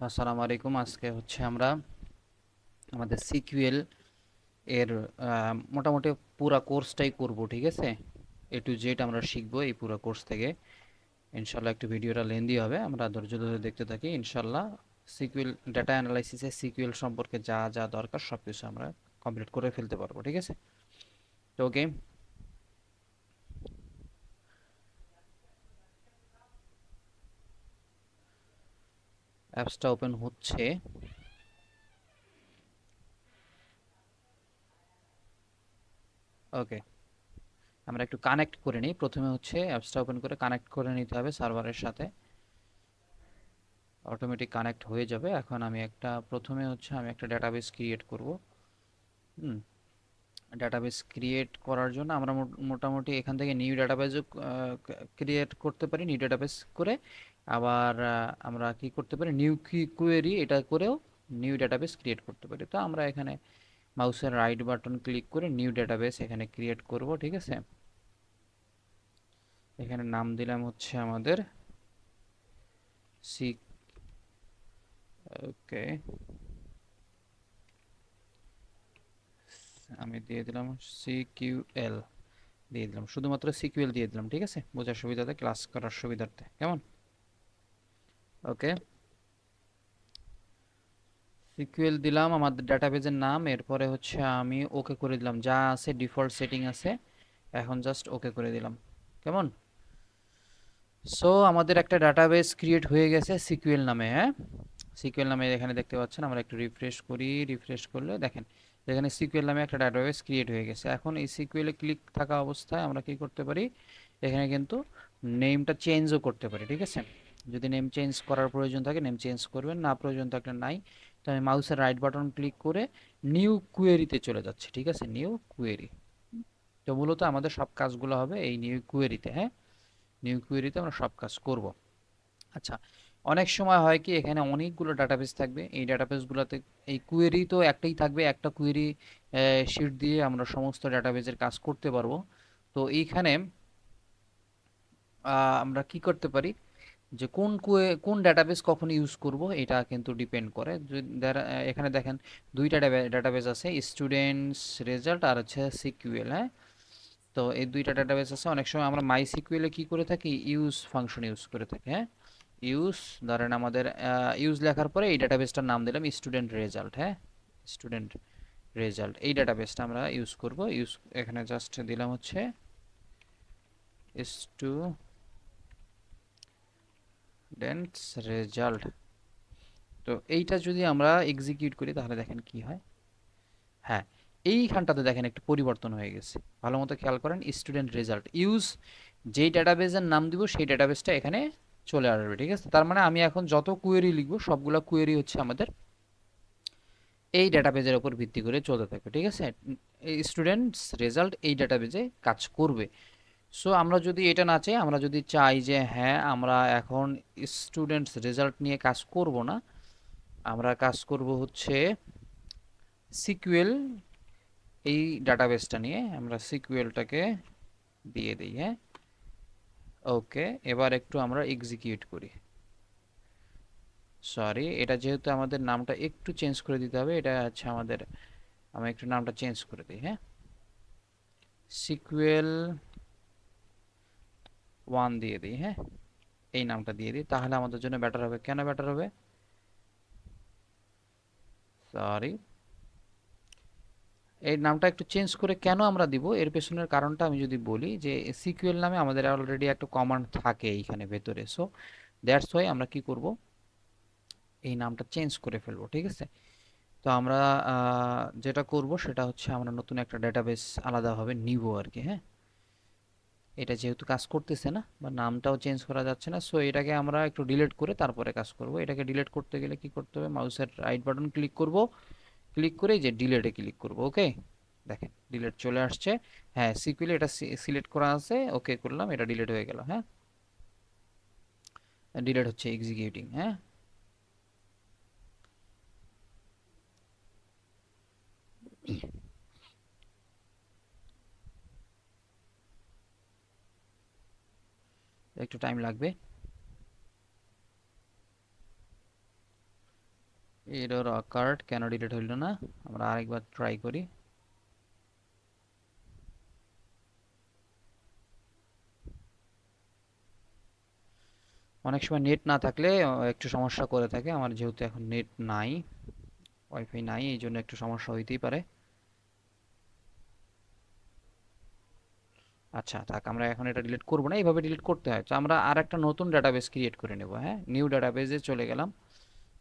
আসসালামু আলাইকুম। আজকে হচ্ছে আমরা আমাদের সিকিউএল এর মোটামুটি পুরা কোর্সটাই করব, ঠিক আছে? এ টু জেড আমরা শিখবো এই পুরো কোর্স থেকে। ইনশাল্লাহ একটু ভিডিওটা লেন্দি হবে, আমরা ধৈর্য ধরে দেখতে থাকি। ইনশাল্লাহ সিকিউএল ডাটা অ্যানালাইসিসে সিকিউএল সম্পর্কে যা যা দরকার সব কিছু আমরা কমপ্লিট করে ফেলতে পারবো, ঠিক আছে? তো ওকে, অ্যাপসটা ওপেন হচ্ছে। ওকে, আমরা একটু কানেক্ট করে নিই। প্রথমে হচ্ছে অ্যাপসটা ওপেন করে কানেক্ট করে নিতে হবে সার্ভারের সাথে। অটোমেটিক কানেক্ট হয়ে যাবে। এখন প্রথমে হচ্ছে আমি একটা ডাটাবেস ক্রিয়েট করব। হুম, ডাটাবেস ক্রিয়েট করার জন্য আমরা মোটামুটি এখান থেকে নিউ ডাটাবেসও ক্রিয়েট করতে পারি। নিউ ডাটাবেস করে আবার আমরা কি করতে পারি, নিউ কুয়েরি এটা করেও নিউ ডাটাবেস ক্রিয়েট করতে পারি। তো আমরা এখানে মাউসের রাইট বাটন ক্লিক করে নিউ ডাটাবেস এখানে ক্রিয়েট করব, ঠিক আছে? এখানে নাম দিলাম হচ্ছে আমাদের সি। ওকে, আমি দিয়ে দিলাম সিকিউএল দিয়ে দিলাম, শুধুমাত্র সিকিউএল দিয়ে দিলাম, ঠিক আছে? বোঝার সুবিধাতে, ক্লাস করার সুবিধার্থে, কেমন? ওকে, সিকিউএল দিলাম আমাদের ডাটাবেজের নাম। এরপরে হচ্ছে আমি ওকে করে দিলাম, যা আছে ডিফল্ট সেটিং আছে এখন জাস্ট ওকে করে দিলাম, কেমন? সো আমাদের একটা ডাটাবেস ক্রিয়েট হয়ে গেছে সিকিউএল নামে, হ্যাঁ? সিকিউএল নামে এখানে দেখতে পাচ্ছেন। আমরা একটু রিফ্রেশ করি, রিফ্রেশ করলে দেখেন এখানে সিকিউএল নামে একটা ডাটাবেস ক্রিয়েট হয়ে গেছে। এখন এই সিকিউএল এ ক্লিক থাকা অবস্থায় আমরা কি করতে পারি, এখানে কিন্তু নেমটা চেঞ্জও করতে পারি, ঠিক আছে? যদি নেম চেঞ্জ করার প্রয়োজন থাকে নেম চেঞ্জ করবেন, না প্রয়োজন থাকলে নাই। তো আমি মাউসের রাইট বাটন ক্লিক করে নিউ কুয়েরিতে চলে যাচ্ছে, ঠিক আছে? New query. তো মূলত আমাদের সব কাজগুলো হবে এই নিউ কুয়েরিতে, হ্যাঁ? নিউ কুয়েরিতে আমরা সব কাজ করব। আচ্ছা, অনেক সময় হয় কি এখানে অনেকগুলো ডাটাবেস থাকবে, এই ডাটাবেসগুলোতে এই কুয়েরি তো একটাই থাকবে, একটা কুয়েরি শিট দিয়ে আমরা সমস্ত ডাটাবেসের কাজ করতে পারবো। তো এইখানে আমরা কি করতে পারি, যে কোন ডাটাবেস কখন ইউজ করব এটা কিন্তু ডিপেন্ড করে। এখানে দেখেন দুইটা ডাটাবেস আছে, স্টুডেন্টস রেজাল্ট আর হচ্ছে সিকিউএল, হ্যাঁ? তো এই দুইটা ডাটাবেস আছে। অনেক সময় আমরা মাই সিকিউএল এ কি করে থাকি, ইউজ ফাংশন ইউজ করে থাকি, হ্যাঁ? ইউজ, ধরেন আমাদের ইউজ লেখার পরে এই ডাটাবেসটার নাম দিলাম স্টুডেন্ট রেজাল্ট, হ্যাঁ? স্টুডেন্ট রেজাল্ট এই ডাটাবেসটা আমরা ইউজ করব। এখানে জাস্ট দিলাম হচ্ছে স্টুডেন্টস রেজাল্ট। তো এইটা যদি আমরা এক্সিকিউট করি তাহলে দেখেন কি হয়। হ্যাঁ, এইখানটাতে দেখেন একটু পরিবর্তন হয়ে গেছে, ভালো মতো খেয়াল করেন। স্টুডেন্ট রেজাল্ট ইউজ, যেই ডাটাবেসের নাম দিব সেই ডাটাবেসটা এখানে চলে আসবে, ঠিক আছে? তার মানে আমি এখন যত কুয়েরি লিখবো সবগুলা কুয়েরি হচ্ছে আমাদের এই ডাটাবেজের উপর ভিত্তি করে চলতে থাকবে, ঠিক আছে? এই স্টুডেন্টস রেজাল্ট এই ডাটাবেজে কাজ করবে। সো আমরা যদি এটা না চাই, আমরা যদি চাই যে হ্যাঁ আমরা এখন স্টুডেন্টস রেজাল্ট নিয়ে কাজ করব না, আমরা কাজ করব হচ্ছে সিকিউএল এই ডাটাবেসটা নিয়ে, আমরা সিকিউএলটাকে দিয়ে দিই, হ্যাঁ? ওকে, এবার একটু আমরা এক্সিকিউট করি। সরি, এটা যেহেতু আমাদের নামটা একটু চেঞ্জ করে দিতে হবে, এটা হচ্ছে আমাদের, আমি একটু নামটা চেঞ্জ করে দিই, হ্যাঁ? সিকিউএল 1 দিয়ে দিই, হ্যাঁ? এই নামটা দিয়ে দিই, তাহলে আমাদের জন্য বেটার হবে। কেন বেটার হবে, সরি, এই নামটা একটু চেঞ্জ করে কেন আমরা দিব, এর পেছনের কারণটা আমি যদি বলি, যে সিকিউএল নামে আমাদের অলরেডি একটা কমান্ড থাকে এইখানে ভেতরে। সো দ্যাটস ওয়াই আমরা কি করব, এই নামটা চেঞ্জ করে ফেলবো, ঠিক আছে? তো আমরা যেটা করব সেটা হচ্ছে আমরা নতুন একটা ডেটাবেস আলাদাভাবে নিব আর কি, হ্যাঁ? এটা যেহেতু কাজ করতেছে না বা নামটাও চেঞ্জ করা যাচ্ছে না, সো এটাকে আমরা একটু ডিলিট করে তারপরে কাজ করব। এটাকে ডিলিট করতে গেলে কি করতে হবে, মাউসের রাইট বাটন ক্লিক করব, ক্লিক করে এই যে ডিলিটে ক্লিক করব। ওকে, দেখেন ডিলিট চলে আসছে। হ্যাঁ, সিকুয়েলে এটা সিলেক্ট করা আছে, ওকে করলাম, এটা ডিলিট হয়ে গেল, হ্যাঁ? ডিলিট হচ্ছে এক্সিকিউটিং, হ্যাঁ? একটু টাইম লাগবে। এরর অকার্ড, কেন ডিলিট হইল না? আমরা আরেকবার ট্রাই করি। অনেক সময় নেট না থাকলে একটু সমস্যা করে থাকে। আমার যেহেতু এখন নেট নাই, ওয়াইফাই নাই, এই জন্য একটু সমস্যা হইতেই পারে। আচ্ছা থাক, আমরা এখন এটা ডিলিট করবো না, এইভাবে ডিলিট করতে হয়। তো আমরা আর একটা নতুন ডাটাবেস ক্রিয়েট করে নেব। হ্যাঁ, নিউ ডাটাবেসে চলে গেলাম।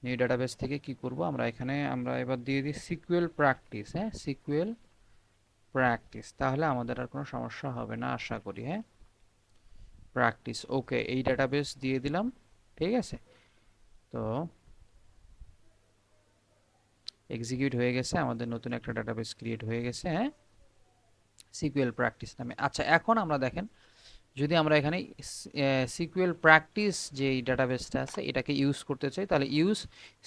নিউ ডাটাবেস থেকে কি করব, আমরা এখানে আমরা এবার দিয়ে দিই সিকিউএল প্র্যাকটিস। হ্যাঁ, সিকিউএল প্র্যাকটিস, তাহলে আমাদের আর কোনো সমস্যা হবে না আশা করি। হ্যাঁ, প্র্যাকটিস, ওকে, এই ডাটাবেস দিয়ে দিলাম। ঠিক আছে, তো এক্সিকিউট হয়ে গেছে, আমাদের নতুন একটা ডাটাবেস ক্রিয়েট হয়ে গেছে। হ্যাঁ, সিকিউএল প্র্যাকটিস নামে। আচ্ছা, এখন আমরা দেখেন, যদি আমরা এখানে সিকিউএল প্র্যাকটিস যে ডাটাবেসটা আছে এটাকে ইউজ করতে চাই, তাহলে ইউজ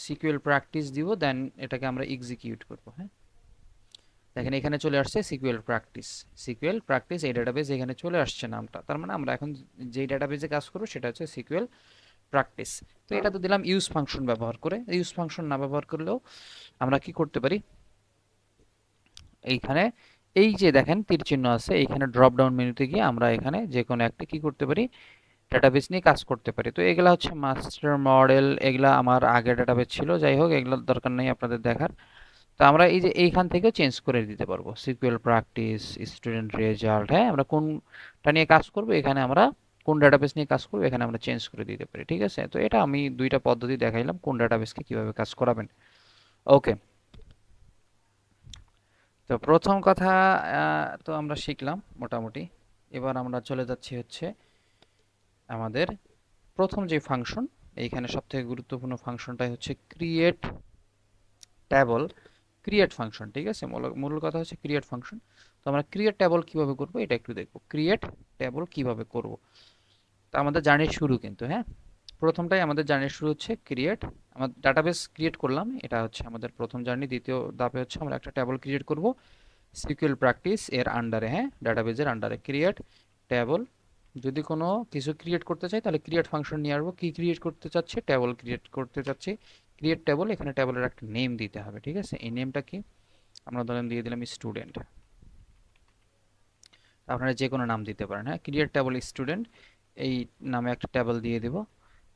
সিকিউএল প্র্যাকটিস দিব, দেন এটাকে আমরা এক্সিকিউট করব। হ্যাঁ, দেখেন এখানে চলে আসছে সিকিউএল প্র্যাকটিস। সিকিউএল প্র্যাকটিস এই ডাটাবেস এখানে চলে আসছে নামটা, তার মানে আমরা এখন যে ডাটাবেসে কাজ করব সেটা হচ্ছে সিকিউএল প্র্যাকটিস। তো এটা তো দিলাম ইউজ ফাংশন ব্যবহার করে। ইউজ ফাংশন না ব্যবহার করলেও আমরা কি করতে পারি, এইখানে এই যে দেখেন তীর চিহ্ন আছে, এইখানে ড্রপ ডাউন মেনুতে গিয়ে আমরা এখানে যে কোনো একটা কি করতে পারি, ডাটাবেস নিয়ে কাজ করতে পারি। তো এগুলা হচ্ছে মাস্টার মডেল, এগুলা আমার আগে ডাটাবেস ছিল, যাই হোক এগুলোর দরকার নেই আপনাদের দেখার। তো আমরা এই যে এইখান থেকেও চেঞ্জ করে দিতে পারবো, সিকিউএল প্র্যাকটিস, স্টুডেন্ট রেজাল্ট। হ্যাঁ, আমরা কোনটা নিয়ে কাজ করব, এখানে আমরা কোন ডাটাবেস নিয়ে কাজ করবো এখানে আমরা চেঞ্জ করে দিতে পারি। ঠিক আছে, তো এটা আমি দুইটা পদ্ধতি দেখাইলাম কোন ডাটাবেসকে কিভাবে কাজ করাবেন। ওকে, তো প্রথম কথা তো আমরা শিখলাম মোটামুটি। এবার আমরা চলে যাচ্ছি হচ্ছে আমাদের প্রথম যে ফাংশন, এইখানে সবথেকে গুরুত্বপূর্ণ ফাংশনটাই হচ্ছে ক্রিয়েট ট্যাবল। ক্রিয়েট ফাংশন, ঠিক আছে, মূল কথা হচ্ছে ক্রিয়েট ফাংশন। তো আমরা ক্রিয়েট ট্যাবল কিভাবে করব এটা একটু দেখব। ক্রিয়েট ট্যাবল কিভাবে করব, তো আমাদের জার্নির শুরু কিন্তু। হ্যাঁ, প্রথমটাই আমাদের জার্নির শুরু হচ্ছে ক্রিয়েট। আমরা ডাটাবেস ক্রিয়েট করলাম, এটা হচ্ছে আমাদের প্রথম জার্নি। দ্বিতীয় ধাপে হচ্ছে আমরা একটা ট্যাবল ক্রিয়েট করব সিকিউএল প্র্যাকটিস এর আন্ডারে। হ্যাঁ, ডাটাবেজের আন্ডারে ক্রিয়েট ট্যাবল। যদি কোনো কিছু ক্রিয়েট করতে চাই তাহলে ক্রিয়েট ফাংশন নিয়ে আসবো। কি ক্রিয়েট করতে চাচ্ছে, ট্যাবল ক্রিয়েট করতে চাচ্ছি, ক্রিয়েট ট্যাবল। এখানে ট্যাবলের একটা নেম দিতে হবে। ঠিক আছে, এই নেমটা কি, আমরা ধরেন দিয়ে দিলাম স্টুডেন্ট। আপনারা যে কোনো নাম দিতে পারেন। হ্যাঁ, ক্রিয়েট ট্যাবল স্টুডেন্ট এই নামে একটা ট্যাবল দিয়ে দিব।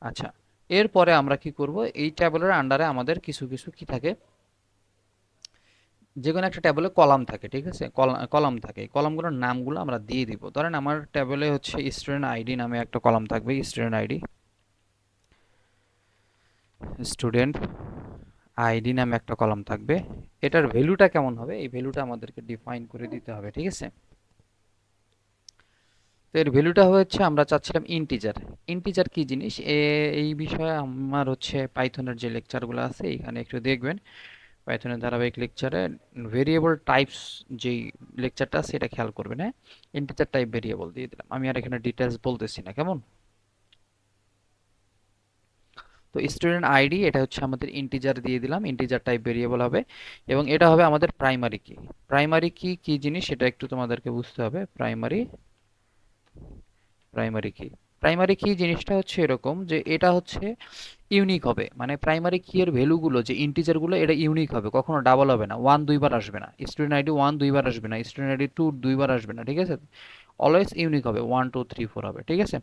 আচ্ছা, এরপরে আমরা কি করব, এই ট্যাবলের আন্ডারে আমাদের কিছু কিছু কি থাকে, যে কোনো একটা ট্যাবলে কলাম থাকে। ঠিক আছে, কলাম থাকে, এই কলামগুলোর নামগুলো আমরা দিয়ে দিব। ধরেন আমার ট্যাবলে হচ্ছে স্টুডেন্ট আইডি নামে একটা কলাম থাকবে, স্টুডেন্ট আইডি। স্টুডেন্ট আইডি নামে একটা কলাম থাকবে। এটার ভ্যালুটা কেমন হবে, এই ভ্যালুটা আমাদেরকে ডিফাইন করে দিতে হবে। ঠিক আছে, তো এর ভ্যালুটা হচ্ছে আমরা চাচ্ছিলাম ইন্টিজার। ইন্টিজার কি জিনিস, এই বিষয়ে আমার হচ্ছে পাইথনের যে লেকচারগুলো আছে এখানে একটু দেখবেন। পাইথনের ধারাবাহিক লেকচারে ভেরিয়েবল টাইপস যেই লেকচারটা আছে এটা খেয়াল করবেন। হ্যাঁ, ইন্টিজার টাইপ ভেরিয়েবল দিয়ে দিলাম, আমি আর এখানে ডিটেলস বলতেছি না, কেমন। তো স্টুডেন্ট আইডি এটা হচ্ছে আমাদের ইন্টিজার দিয়ে দিলাম, ইন্টিজার টাইপ ভেরিয়েবল হবে, এবং এটা হবে আমাদের প্রাইমারি কি। প্রাইমারি কি কি জিনিস সেটা একটু তোমাদেরকে বুঝতে হবে। প্রাইমারি কি, প্রাইমারি কি জিনিসটা হচ্ছে এরকম যে এটা হচ্ছে ইউনিক হবে, মানে প্রাইমারি কি এর ভ্যালুগুলো যে ইন্টিজারগুলো এটা ইউনিক হবে, কখনো ডাবল হবে না, ওয়ান দুইবার আসবে না। স্টুডেন্ট আইডি ওয়ান দুইবার আসবে না, স্টুডেন্ট আইডি টু দুইবার আসবে না। ঠিক আছে, অলওয়েজ ইউনিক হবে, ওয়ান টু থ্রি ফোর হবে। ঠিক আছে,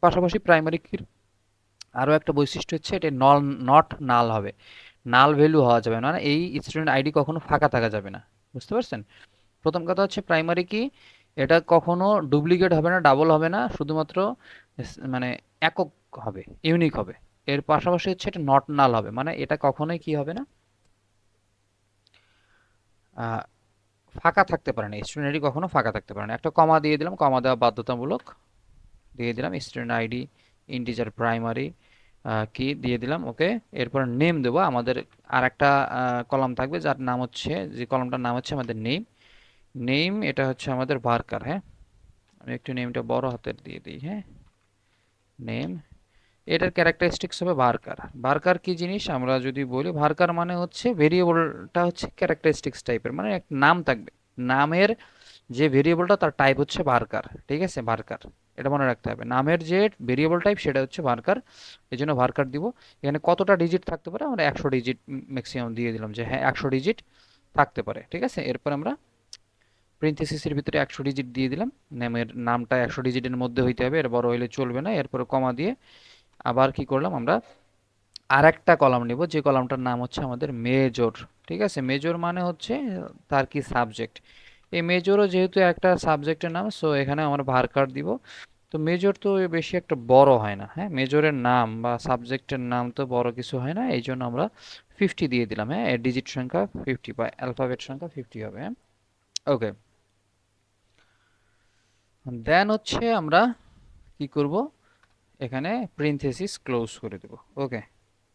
পাশাপাশি প্রাইমারি কির আরও একটা বৈশিষ্ট্য হচ্ছে এটা নট নাল হবে। নাল ভ্যালু হওয়া যাবে না, মানে এই স্টুডেন্ট আইডি কখনো ফাঁকা থাকা যাবে না। বুঝতে পারছেন, প্রথম কথা হচ্ছে প্রাইমারি কি এটা কখনো ডুপ্লিকেট হবে না, ডাবল হবে না, শুধুমাত্র মানে একক হবে, ইউনিক হবে। এর পাশাপাশি হচ্ছে এটা নট নাল হবে, মানে এটা কখনোই কি হবে না, আহ, ফাঁকা থাকতে পারে না, স্টুডেন্ট আইডি কখনো ফাঁকা থাকতে পারে না। একটা কমা দিয়ে দিলাম, কমা দেওয়া বাধ্যতামূলক, দিয়ে দিলাম স্টুডেন্ট আইডি ইন্টিজার প্রাইমারি কি দিয়ে দিলাম। ওকে, এরপর নেম দেবো। আমাদের আর একটা কলাম থাকবে যার নাম হচ্ছে, যে কলামটার নাম হচ্ছে আমাদের নেম। নেম এটা হচ্ছে আমাদের ভার্কার। হ্যাঁ, আমি একটু নেমটা বড় হাতের দিয়ে দিই। হ্যাঁ, নেম, এটার ক্যারেক্টারিস্টিক্স হবে ভার্কার। ভার্কার কি জিনিস আমরা যদি বলি, ভার্কার মানে হচ্ছে ভেরিয়েবলটা হচ্ছে ক্যারেক্টারিস্টিক্স টাইপের, মানে এক নাম থাকবে, নামের যে ভেরিয়েবলটা তার টাইপ হচ্ছে ভার্কার। ঠিক আছে, ভার্কার এটা মনে রাখতে হবে। নামের যে ভেরিয়েবল টাইপ সেটা হচ্ছে ভার্কার, এই জন্য ভার্কার দিব। এখানে কতটা ডিজিট থাকতে পারে, আমরা 100 ডিজিট ম্যাক্সিমাম দিয়ে দিলাম, যে হ্যাঁ 100 ডিজিট থাকতে পারে, ঠিক আছে। এরপর আমরা প্রিন্থেসিসের ভিতরে 100 ডিজিট দিয়ে দিলাম, নামের নামটা 100 ডিজিটের মধ্যে হইতে হবে, এর বড় হইলে চলবে না। এরপরে কমা দিয়ে আবার কি করলাম, আমরা আর একটা কলাম নিব, যে কলামটার নাম হচ্ছে আমাদের মেজর, ঠিক আছে। মেজর মানে হচ্ছে তার কি সাবজেক্ট, এই মেজরও যেহেতু একটা সাবজেক্টের নাম, সো এখানে আমরা ভার্কার দিব। তো মেজর তো বেশি একটা বড় হয় না, হ্যাঁ, মেজরের নাম বা সাবজেক্টের নাম তো বড় কিছু হয় না, এই জন্য আমরা 50 দিয়ে দিলাম, হ্যাঁ, এর ডিজিট সংখ্যা 50 বা অ্যালফাবেট সংখ্যা 50 হবে, হ্যাঁ। ওকে, দেন হচ্ছে আমরা কি করব, এখানে প্রিন্থেসিস ক্লোজ করে দেব। ওকে,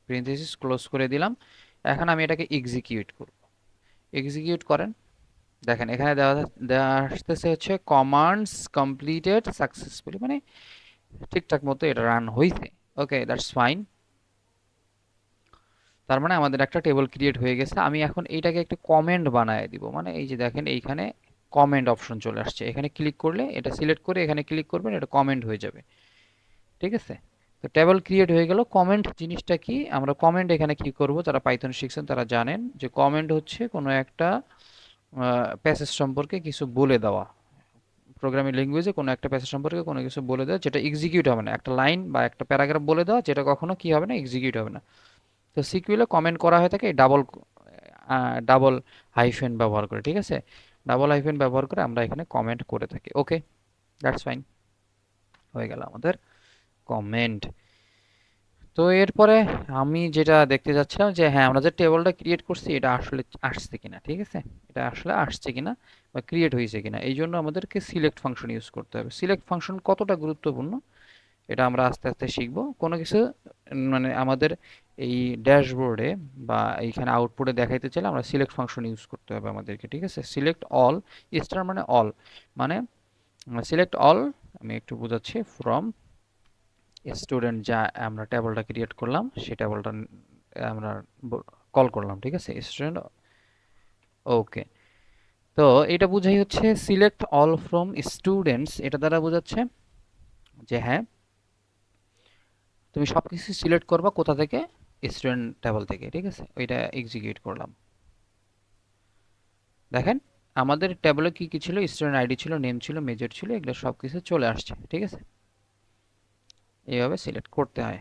প্রিন্থেসিস ক্লোজ করে দিলাম। এখন আমি এটাকে এক্সিকিউট করব। এক্সিকিউট করেন, দেখেন এখানে দেওয়া দেওয়া আসতেছে হচ্ছে কমান্ডস কমপ্লিটেড সাকসেসফুলি, মানে ঠিকঠাক মতো এটা রান হইছে। ওকে, দ্যাটস ফাইন। তার মানে আমাদের একটা টেবিল ক্রিয়েট হয়ে গেছে। আমি এখন এইটাকে একটু কমেন্ট বানায় দিব, মানে এই যে দেখেন এইখানে কমেন্ট অপশন চলে আসছে, এখানে ক্লিক করলে এটা সিলেক্ট করে এখানে ক্লিক করবেন, এটা কমেন্ট হয়ে যাবে, ঠিক আছে। তো টেবিল ক্রিয়েট হয়ে গেল। কমেন্ট জিনিসটা কি, আমরা কমেন্ট এখানে কি করব, যারা পাইথন শিখছেন তারা জানেন যে কমেন্ট হচ্ছে কোনো একটা প্যাসেজ সম্পর্কে কিছু বলে দেওয়া, প্রোগ্রামিং ল্যাঙ্গুয়েজে কোনো একটা প্যাসেজ সম্পর্কে কোনো কিছু বলে দেওয়া যেটা এক্সিকিউট হবে না, একটা লাইন বা একটা প্যারাগ্রাফ বলে দেওয়া যেটা কখনো কি হবে না, এক্সিকিউট হবে না। তো সিকিউএলে কমেন্ট করা হয়ে থাকে ডাবল ডাবল হাইফেন ব্যবহার করে, ঠিক আছে। ডাবল হাইফেন ব্যবহার করে আমরা এখানে কমেন্ট করে থাকি। ওকে, দ্যাটস ফাইন, হয়ে গেল আমাদের কমেন্ট। তো এরপরে আমি যেটা দেখতে যাচ্ছিলাম যে হ্যাঁ আমরা যে টেবিলটা ক্রিয়েট করছি এটা আসলে আসছে কিনা, ঠিক আছে, এটা আসলে আসছে কিনা বা ক্রিয়েট হয়েছে কিনা, এই জন্য আমাদেরকে সিলেক্ট ফাংশন ইউজ করতে হবে। সিলেক্ট ফাংশন কতটা গুরুত্বপূর্ণ এটা আমরা আস্তে আস্তে শিখবো। কোনো কিছু মানে আমাদের এই ড্যাশবোর্ডে বা এইখানে আউটপুটে দেখাইতে চাইলে আমরা সিলেক্ট ফাংশন ইউজ করতে হবে আমাদেরকে, ঠিক আছে। সিলেক্ট অল, স্টার মানে অল, মানে সিলেক্ট অল, আমি একটু বোঝাচ্ছি, ফ্রম স্টুডেন্ট, যা আমরা টেবিলটা ক্রিয়েট করলাম সেই টেবিলটা আমরা কল করলাম, ঠিক আছে, স্টুডেন্ট। ওকে, তো এটা বুঝাই হচ্ছে সিলেক্ট অল ফ্রম স্টুডেন্টস, এটা দ্বারা বোঝাচ্ছে যে হ্যাঁ তুমি সবকিছু সিলেক্ট করবা কোথা থেকে, স্টুডেন্ট টেবিল থেকে, ঠিক আছে। ওইটা এক্সিকিউট করলাম, দেখেন আমাদের টেবিলে কি কি ছিল, স্টুডেন্ট আইডি ছিল, নেম ছিল, মেজর ছিল, এগুলো সব কিছু চলে আসছে, ঠিক আছে। এইভাবে সিলেক্ট করতে হয়।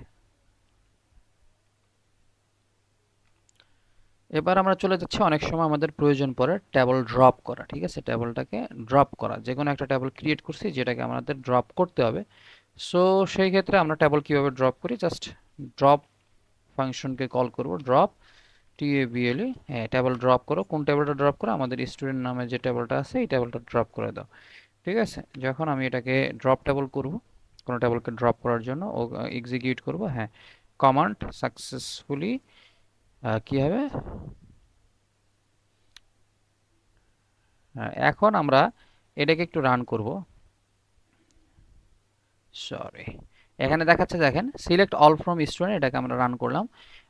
এবার আমরা চলে যাচ্ছি, অনেক সময় আমাদের প্রয়োজন পড়ে টেবিল ড্রপ করা, ঠিক আছে, টেবিলটাকে ড্রপ করা, যে কোনো একটা টেবিল ক্রিয়েট করছি যেটাকে আমাদের ড্রপ করতে হবে। সো সেই ক্ষেত্রে আমরা টেবিল কিভাবে ড্রপ করি, জাস্ট ড্রপ ফাংশনকে কল করব, ড্রপ টিএবিএলই, হ্যাঁ টেবিল ড্রপ করো। কোন টেবিলটা ড্রপ করো, আমাদের স্টুডেন্ট নামে যে টেবিলটা আছে এই টেবিলটা ড্রপ করে দাও, ঠিক আছে। যখন আমি এটাকে ড্রপ টেবিল করব, কোনো টেবিলকে ড্রপ করার জন্য ও এক্সিকিউট করব, হ্যাঁ কমান্ড সাকসেসফুলি কি হবে, এখন আমরা এটাকে একটু রান করব, সরি, এখানে দেখাচ্ছে দেখেন সিলেক্ট অল ফ্রম স্টুডেন্ট, এটাকে আমরা রান করলাম।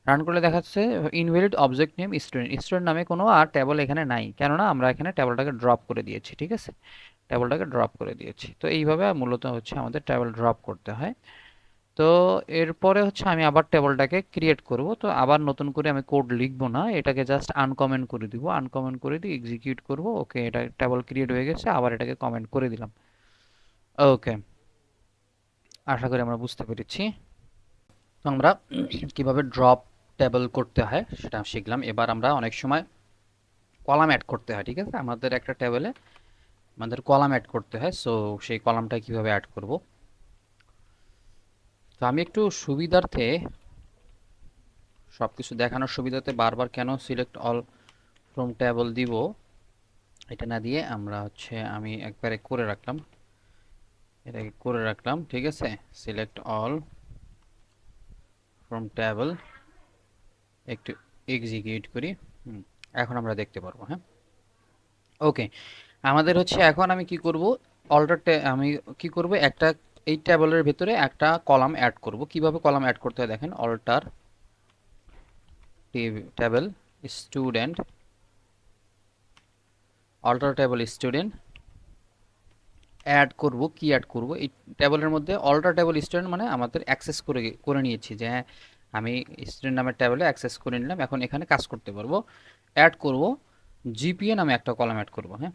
রান করলে দেখাচ্ছে invalid object name student, student নামে কোনো আর টেবল এখানে নাই, কেননা আমরা এখানে টেবলটাকে ড্রপ করে দিয়েছি, ঠিক আছে, টেবলটাকে ড্রপ করে দিয়েছি। তো এইভাবে মূলত হচ্ছে আমাদের টেবল ড্রপ করতে হয়। তো এরপরে হচ্ছে আমি আবার টেবলটাকে ক্রিয়েট করব, তো আবার নতুন করে আমি কোড লিখবো না, এটাকে জাস্ট আনকমেন্ট করে দিব, আনকমেন্ট করে দিয়ে এক্সিকিউট করব। ওকে, এটা টেবল ক্রিয়েট হয়ে গেছে, আবার এটাকে কমেন্ট করে দিলাম। ওকে, আশা করি আমরা বুঝতে পেরেছি। তো আমরা কিভাবে ড্রপ টেবল করতে হয় সেটা শিখলাম। এবার আমরা অনেক সময় কলাম অ্যাড করতে হয়, ঠিক আছে, আমাদের একটা টেবিলে আমাদের কলাম অ্যাড করতে হয়। সো সেই কলামটা কিভাবে অ্যাড করব, তো আমি একটু সুবিধার্থে সবকিছু দেখানোর সুবিধাতে বারবার কেন সিলেক্ট অল ফ্রম টেবল দিব এটা না দিয়ে আমরা হচ্ছে আমি একবারে করে রাখলাম, এটাকে করে রাখলাম, ঠিক আছে। সিলেক্ট অল ফ্রম টেবল, একটু এক্সিকিউট করি। এখন আমরা দেখতে পারবো, হ্যাঁ। ওকে, আমাদের হচ্ছে এখন আমি কি করব, আমি কি করব, একটা এই টেবিলের ভিতরে একটা কলাম অ্যাড করব। কিভাবে কলাম অ্যাড করতে হয় দেখেন, alter table student, alter table student, add করব, কি অ্যাড করব এই টেবলের মধ্যে? অল্টার টেবল স্টুডেন্ট মানে আমাদের অ্যাক্সেস করে করে নিয়েছি যে হ্যাঁ আমি স্টুডেন্ট নামের টেবলে অ্যাক্সেস করে নিলাম, এখন এখানে কাজ করতে পারবো। অ্যাড করব জিপিএ নামে একটা কলাম অ্যাড করব। হ্যাঁ,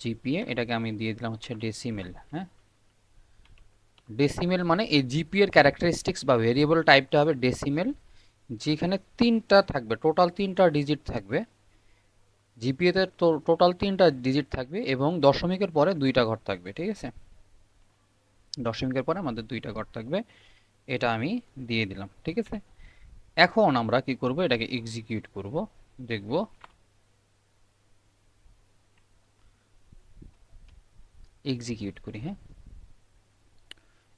জিপিএ, এটাকে আমি দিয়ে দিলাম হচ্ছে ডেসিমেল। হ্যাঁ, ডেসিমেল মানে এই জিপিএর ক্যারেক্টারিস্টিক্স বা ভেরিয়েবল টাইপটা হবে ডেসিমেল, যেখানে তিনটা থাকবে, টোটাল তিনটা ডিজিট থাকবে। জিপিএতে টোটাল তিনটা ডিজিট থাকবে এবং দশমিকের পরে দুইটা ঘর থাকবে। ঠিক আছে, দশমিকের পরে আমাদের দুইটা ঘর থাকবে, এটা আমি দিয়ে দিলাম। ঠিক আছে, এখন আমরা কি করব, এটাকে এক্সিকিউট করব, দেখব। এক্সিকিউট করি। হ্যাঁ,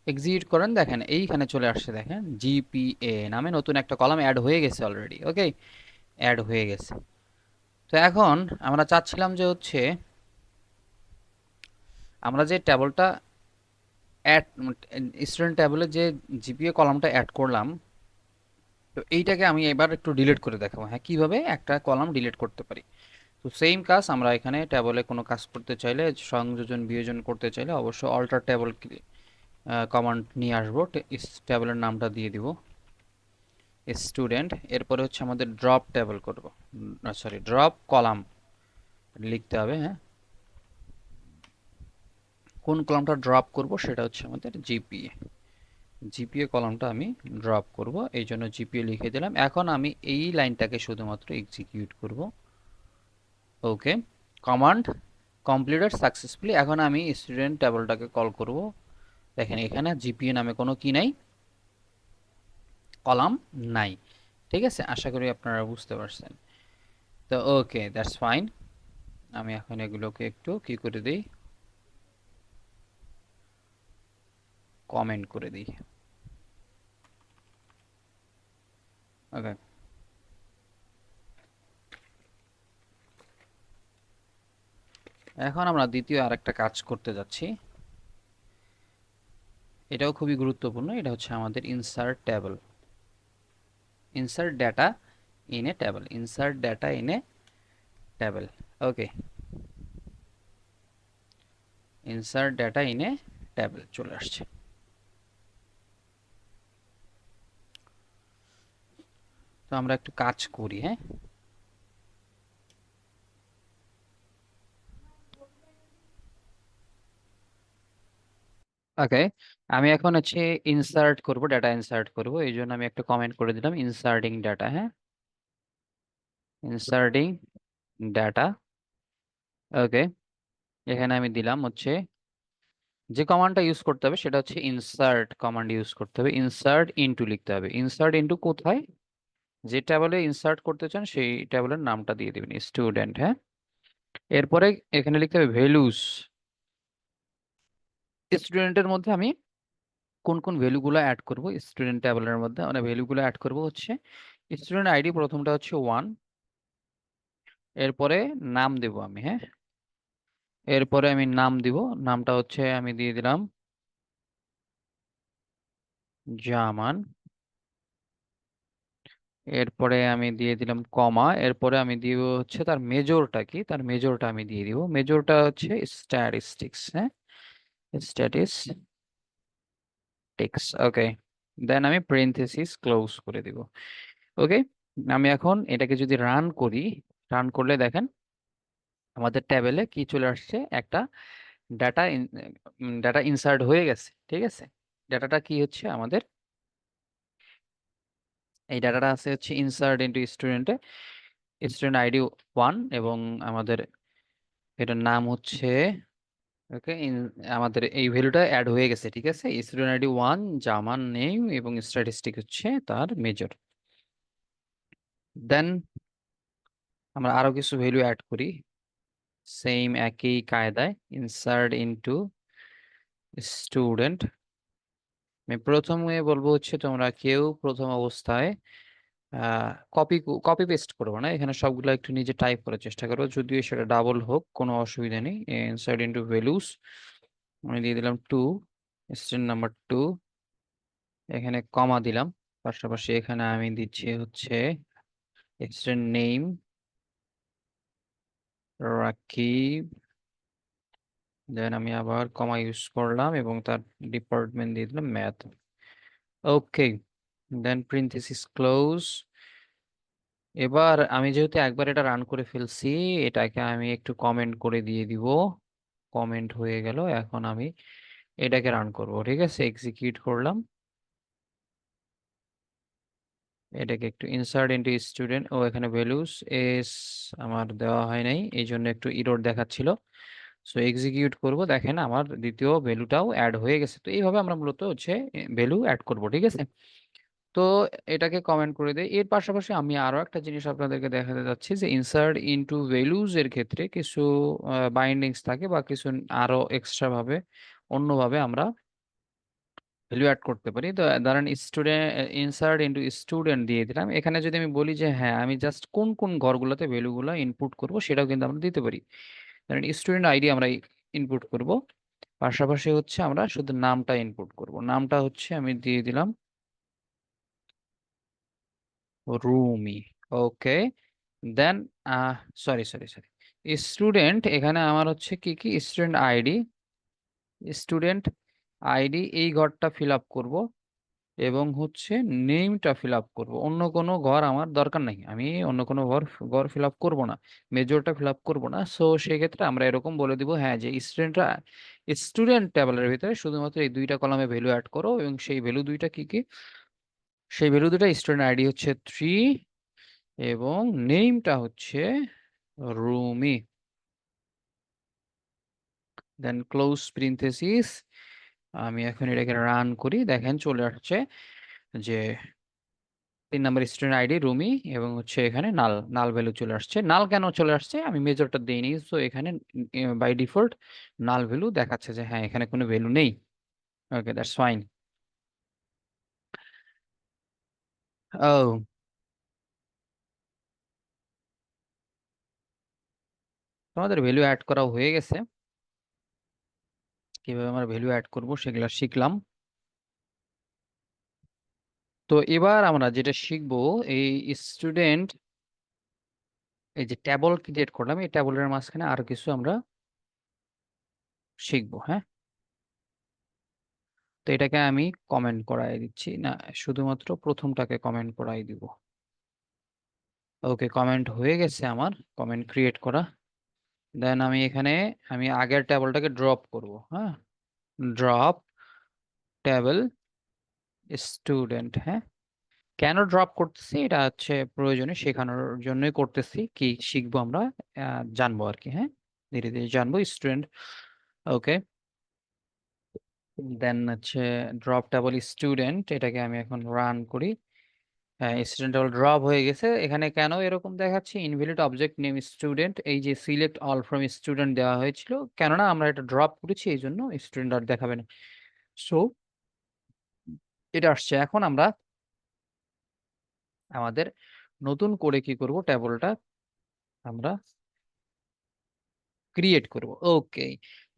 এক্সিকিউট করেন, দেখেন এইখানে চলে আসছে, দেখেন জিপিএ নামে নতুন একটা কলাম অ্যাড হয়ে গেছে অলরেডি। ওকে, অ্যাড হয়ে গেছে। তো এখন আমরা চাচ্ছিলাম যে হচ্ছে আমরা যে টেবলটা অ্যাড, স্টুডেন্ট টেবলে যে জিপিএ কলামটা অ্যাড করলাম, তো এইটাকে আমি এবার একটু ডিলিট করে দেখাবো। হ্যাঁ, কিভাবে একটা কলাম ডিলিট করতে পারি। তো সেম কাজ আমরা এখানে টেবলে কোনো কাজ করতে চাইলে, সংযোজন বিয়োজন করতে চাইলে অবশ্যই অল্টার টেবল কমান্ড নিয়ে আসবো। টেবলের নামটা দিয়ে দিব স্টুডেন্ট, এরপরে হচ্ছে আমাদের ড্রপ টেবল করব, সরি ড্রপ কলাম লিখতে হবে। হ্যাঁ, কোন কলামটা ড্রপ করব সেটা হচ্ছে আমাদের জিপিএ। জিপিএ কলামটা আমি ড্রপ করব, এই জন্য জিপিএ লিখে দিলাম। এখন আমি এই লাইনটাকে শুধুমাত্র এক্সিকিউট করব। ওকে, কমান্ড কমপ্লিটেড সাকসেসফুলি। এখন আমি স্টুডেন্ট টেবলটাকে কল করব। দেখেন এখানে জিপিএ নামে কোনো কি নাই, কলাম নাই। ঠিক আছে, আশা করি আপনারা বুঝতে পারছেন। তো ওকে, দ্যাটস ফাইন। আমি এখন এগুলোকে একটু কি করে দিই, কমেন্ট করে দিই। ওকে, এখন আমরা দ্বিতীয় আরেকটা কাজ করতে যাচ্ছি, এটাও খুবই গুরুত্বপূর্ণ। এটা হচ্ছে আমাদের insert table, insert data in a table, insert data in a table. Okay, insert data in a table চলে আসছে। তো আমরা একটু কাজ করি। হ্যাঁ, ওকে, আমি এখন হচ্ছে ইনসার্ট করব, ডাটা ইনসার্ট করব, এই জন্য আমি একটা কমেন্ট করে দিলাম ইনসার্টিং ডাটা। হ্যাঁ, ইনসার্টিং ডাটা। ওকে, এখানে আমি দিলাম হচ্ছে যে কমান্ডটা ইউজ করতে হবে সেটা হচ্ছে ইনসার্ট কমান্ড ইউজ করতে হবে। ইনসার্ট ইনটু লিখতে হবে। ইনসার্ট ইনটু কোথায়, যে টেবলে ইনসার্ট করতে চান সেই টেবলের নামটা দিয়ে দিবেন স্টুডেন্ট। হ্যাঁ, এরপরে এখানে লিখতে হবে ভ্যালুস। স্টুডেন্টের মধ্যে আমি কোন কোন ভ্যালুগুলো অ্যাড করব, স্টুডেন্ট টেবলের মধ্যে মানে ভ্যালুগুলো অ্যাড করব হচ্ছে স্টুডেন্ট আইডি, প্রথমটা হচ্ছে 1, এরপরে নাম দেব আমি। হ্যাঁ, এরপরে আমি নাম দিব, নামটা হচ্ছে আমি দিয়ে দিলাম জামান। এরপরে আমি দিয়ে দিলাম কমা, এরপরে আমি দিব হচ্ছে তার মেজরটা কি, তার মেজরটা আমি দিয়ে দিব, মেজরটা হচ্ছে স্ট্যাটিস্টিক্স। হ্যাঁ, স্ট্যাটিস্টিক্স। ওকে, দেন আমি প্যারেনথেসিস ক্লোজ করে দিব। ওকে, আমি এখন এটাকে যদি রান করি, রান করলে দেখেন আমাদের টেবিলে কি চলে আসছে, একটা ডাটা ডাটা ইনসার্ট হয়ে গেছে। ঠিক আছে, ডাটাটা কি হচ্ছে আমাদের, এই ডাটাটা আছে হচ্ছে ইনসার্ট ইনটু স্টুডেন্টে, স্টুডেন্ট আইডি 1 এবং আমাদের এটার নাম হচ্ছে, ওকে, আমাদের এই ভ্যালুটা অ্যাড হয়ে গেছে। ঠিক আছে, স্টুডেন্ট আইডি 1, জামান নেম এবং স্ট্যাটিস্টিক হচ্ছে তার মেজর। দেন আমরা আরো কিছু ভ্যালু অ্যাড করি সেম একই কায়দায়, ইনসার্ট ইনটু স্টুডেন্ট। আমি প্রথমে বলবো হচ্ছে তোমরা কেউ প্রথম অবস্থায় কপি কপি পেস্ট করবো না, এখানে সবগুলো একটু নিজে টাইপ করার চেষ্টা করো, যদিও সেটা ডাবল হোক কোনো অসুবিধা নেই। ইনসার্ট ইনটু ভ্যালুস আমি দিয়ে দিলাম 2, স্টুডেন্ট নাম্বার 2, এখানে কমা দিলাম, পাশাপাশি এখানে আমি দিচ্ছি হচ্ছে স্টুডেন্ট নেম রাকিব, দেন আমি আবার কমা ইউজ করলাম এবং তার ডিপার্টমেন্ট দিয়ে দিলাম ম্যাথ। ওকে, দেন প্রিন্থেসিস ক্লোজ। এবার আমি যেহেতু একবার এটা রান করে ফেলছি, এটাকে আমি একটু কমেন্ট করে দিয়ে দিব। কমেন্ট হয়ে গেল, এখন আমি এটাকে রান করব। ঠিক আছে, এক্সিকিউট করলাম। এটাকে একটু ইনসার্ট ইনটু স্টুডেন্ট, ও এখানে ভ্যালুস এস আমার দেওয়া হয় নাই, এই জন্য একটু ইরর দেখাচ্ছিল। সো এক্সিকিউট করব, দেখেন আমার দ্বিতীয় ভ্যালুটাও অ্যাড হয়ে গেছে। তো এইভাবে আমরা মূলত হচ্ছে ভ্যালু অ্যাড করব। ঠিক আছে, তো এটাকে কমেন্ট করে দেই। এর পাশাপাশি আমি আরো একটা জিনিস আপনাদেরকে দেখাতে যাচ্ছি যে ইনসার্ট ইনটু ভ্যালুজ এর ক্ষেত্রে কিছু বাইন্ডিংস থাকে বা কিছু আরো এক্সট্রা ভাবে অন্যভাবে আমরা ভ্যালু অ্যাড করতে পারি। তো ধরেন স্টুডেন্ট, ইনসার্ট ইনটু স্টুডেন্ট দিয়ে দিলাম। এখানে যদি আমি বলি যে হ্যাঁ আমি জাস্ট কোন কোন ঘরগুলোতে ভ্যালুগুলো ইনপুট করব, সেটাও কিন্তু আমরা দিতে পারি। ধরেন স্টুডেন্ট আইডি আমরা ইনপুট করব, পাশাপাশি হচ্ছে আমরা শুধু নামটা ইনপুট করব। নামটা হচ্ছে আমি দিয়ে দিলাম রুমি। ওকে, দেন সরি সরি সরি, স্টুডেন্ট এখানে আমার হচ্ছে কি কি, স্টুডেন্ট আইডি, স্টুডেন্ট আইডি এই ঘরটা ফিল আপ করবো এবং হচ্ছে নেমটা ফিল আপ করবো। অন্য কোনো ঘর আমার দরকার নাই, আমি অন্য কোনো ঘর ঘর ফিল আপ করবো না, মেজরটা ফিল আপ করবো না। সো সেক্ষেত্রে আমরা এরকম বলে দিব হ্যাঁ যে স্টুডেন্টরা, স্টুডেন্ট টেবলের ভিতরে শুধুমাত্র এই দুইটা কলামে ভ্যালু অ্যাড করো এবং সেই ভ্যালু দুইটা কি কি, সেই ভ্যালু দুটা স্টুডেন্ট আইডি হচ্ছে 3 এবং নেমটা হচ্ছে রুমি। দেন ক্লোজ প্রিন্থেসিস। আমি এখন এটাকে রান করি, দেখেন চলে আসছে যে 3 নম্বর স্টুডেন্ট আইডি রুমি এবং হচ্ছে এখানে নাল, নাল ভ্যালু চলে আসছে। নাল কেন চলে আসছে, আমি মেজরটা দিইনি, তো এখানে বাই ডিফল্ট নাল ভ্যালু দেখাচ্ছে যে হ্যাঁ এখানে কোনো ভ্যালু নেই। ওকে, দ্যাটস ফাইন। ও, তোমাদের ভ্যালু অ্যাড করা হয়ে গেছে। কিভাবে আমরা ভ্যালু অ্যাড করব সেগুলো শিখলাম। তো এবার আমরা যেটা শিখবো, এই স্টুডেন্ট, এই যে ট্যাবল ক্রিয়েট করলাম, এই ট্যাবলের মাঝখানে আরো কিছু আমরা শিখবো। হ্যাঁ, তো এটাকে আমি কমেন্ট করাই দিচ্ছি না, শুধুমাত্র প্রথমটাকে কমেন্ট করাই দিব। ওকে, কমেন্ট হয়ে গেছে আমার, কমেন্ট ক্রিয়েট করা। দেন আমি এখানে আমি আগের টেবলটাকে ড্রপ করব। হ্যাঁ, ড্রপ টেবল স্টুডেন্ট। হ্যাঁ, কেন ড্রপ করতেছি, এটা হচ্ছে প্রয়োজনে শেখানোর জন্যই করতেছি, কি শিখবো আমরা জানবো আর কি। হ্যাঁ, ধীরে ধীরে জানবো স্টুডেন্ট। ওকে, দেন হচ্ছে ড্রপ টেবল স্টুডেন্ট, এটাকে আমি এখন রান করি। হ্যাঁ, স্টুডেন্ট টেবল ড্রপ হয়ে গেছে। এখানে কেন এরকম দেখাচ্ছে, ইনভ্যালিড অবজেক্ট নেম স্টুডেন্ট, এই যে সিলেক্ট অল ফ্রম স্টুডেন্ট দেওয়া হয়েছিল, কেননা আমরা এটা ড্রপ করেছি এই জন্য স্টুডেন্ট আর দেখাবে না। সো এটা আসছে। এখন আমরা আমাদের নতুন করে কি করব, টেবলটা আমরা ক্রিয়েট করব। ওকে,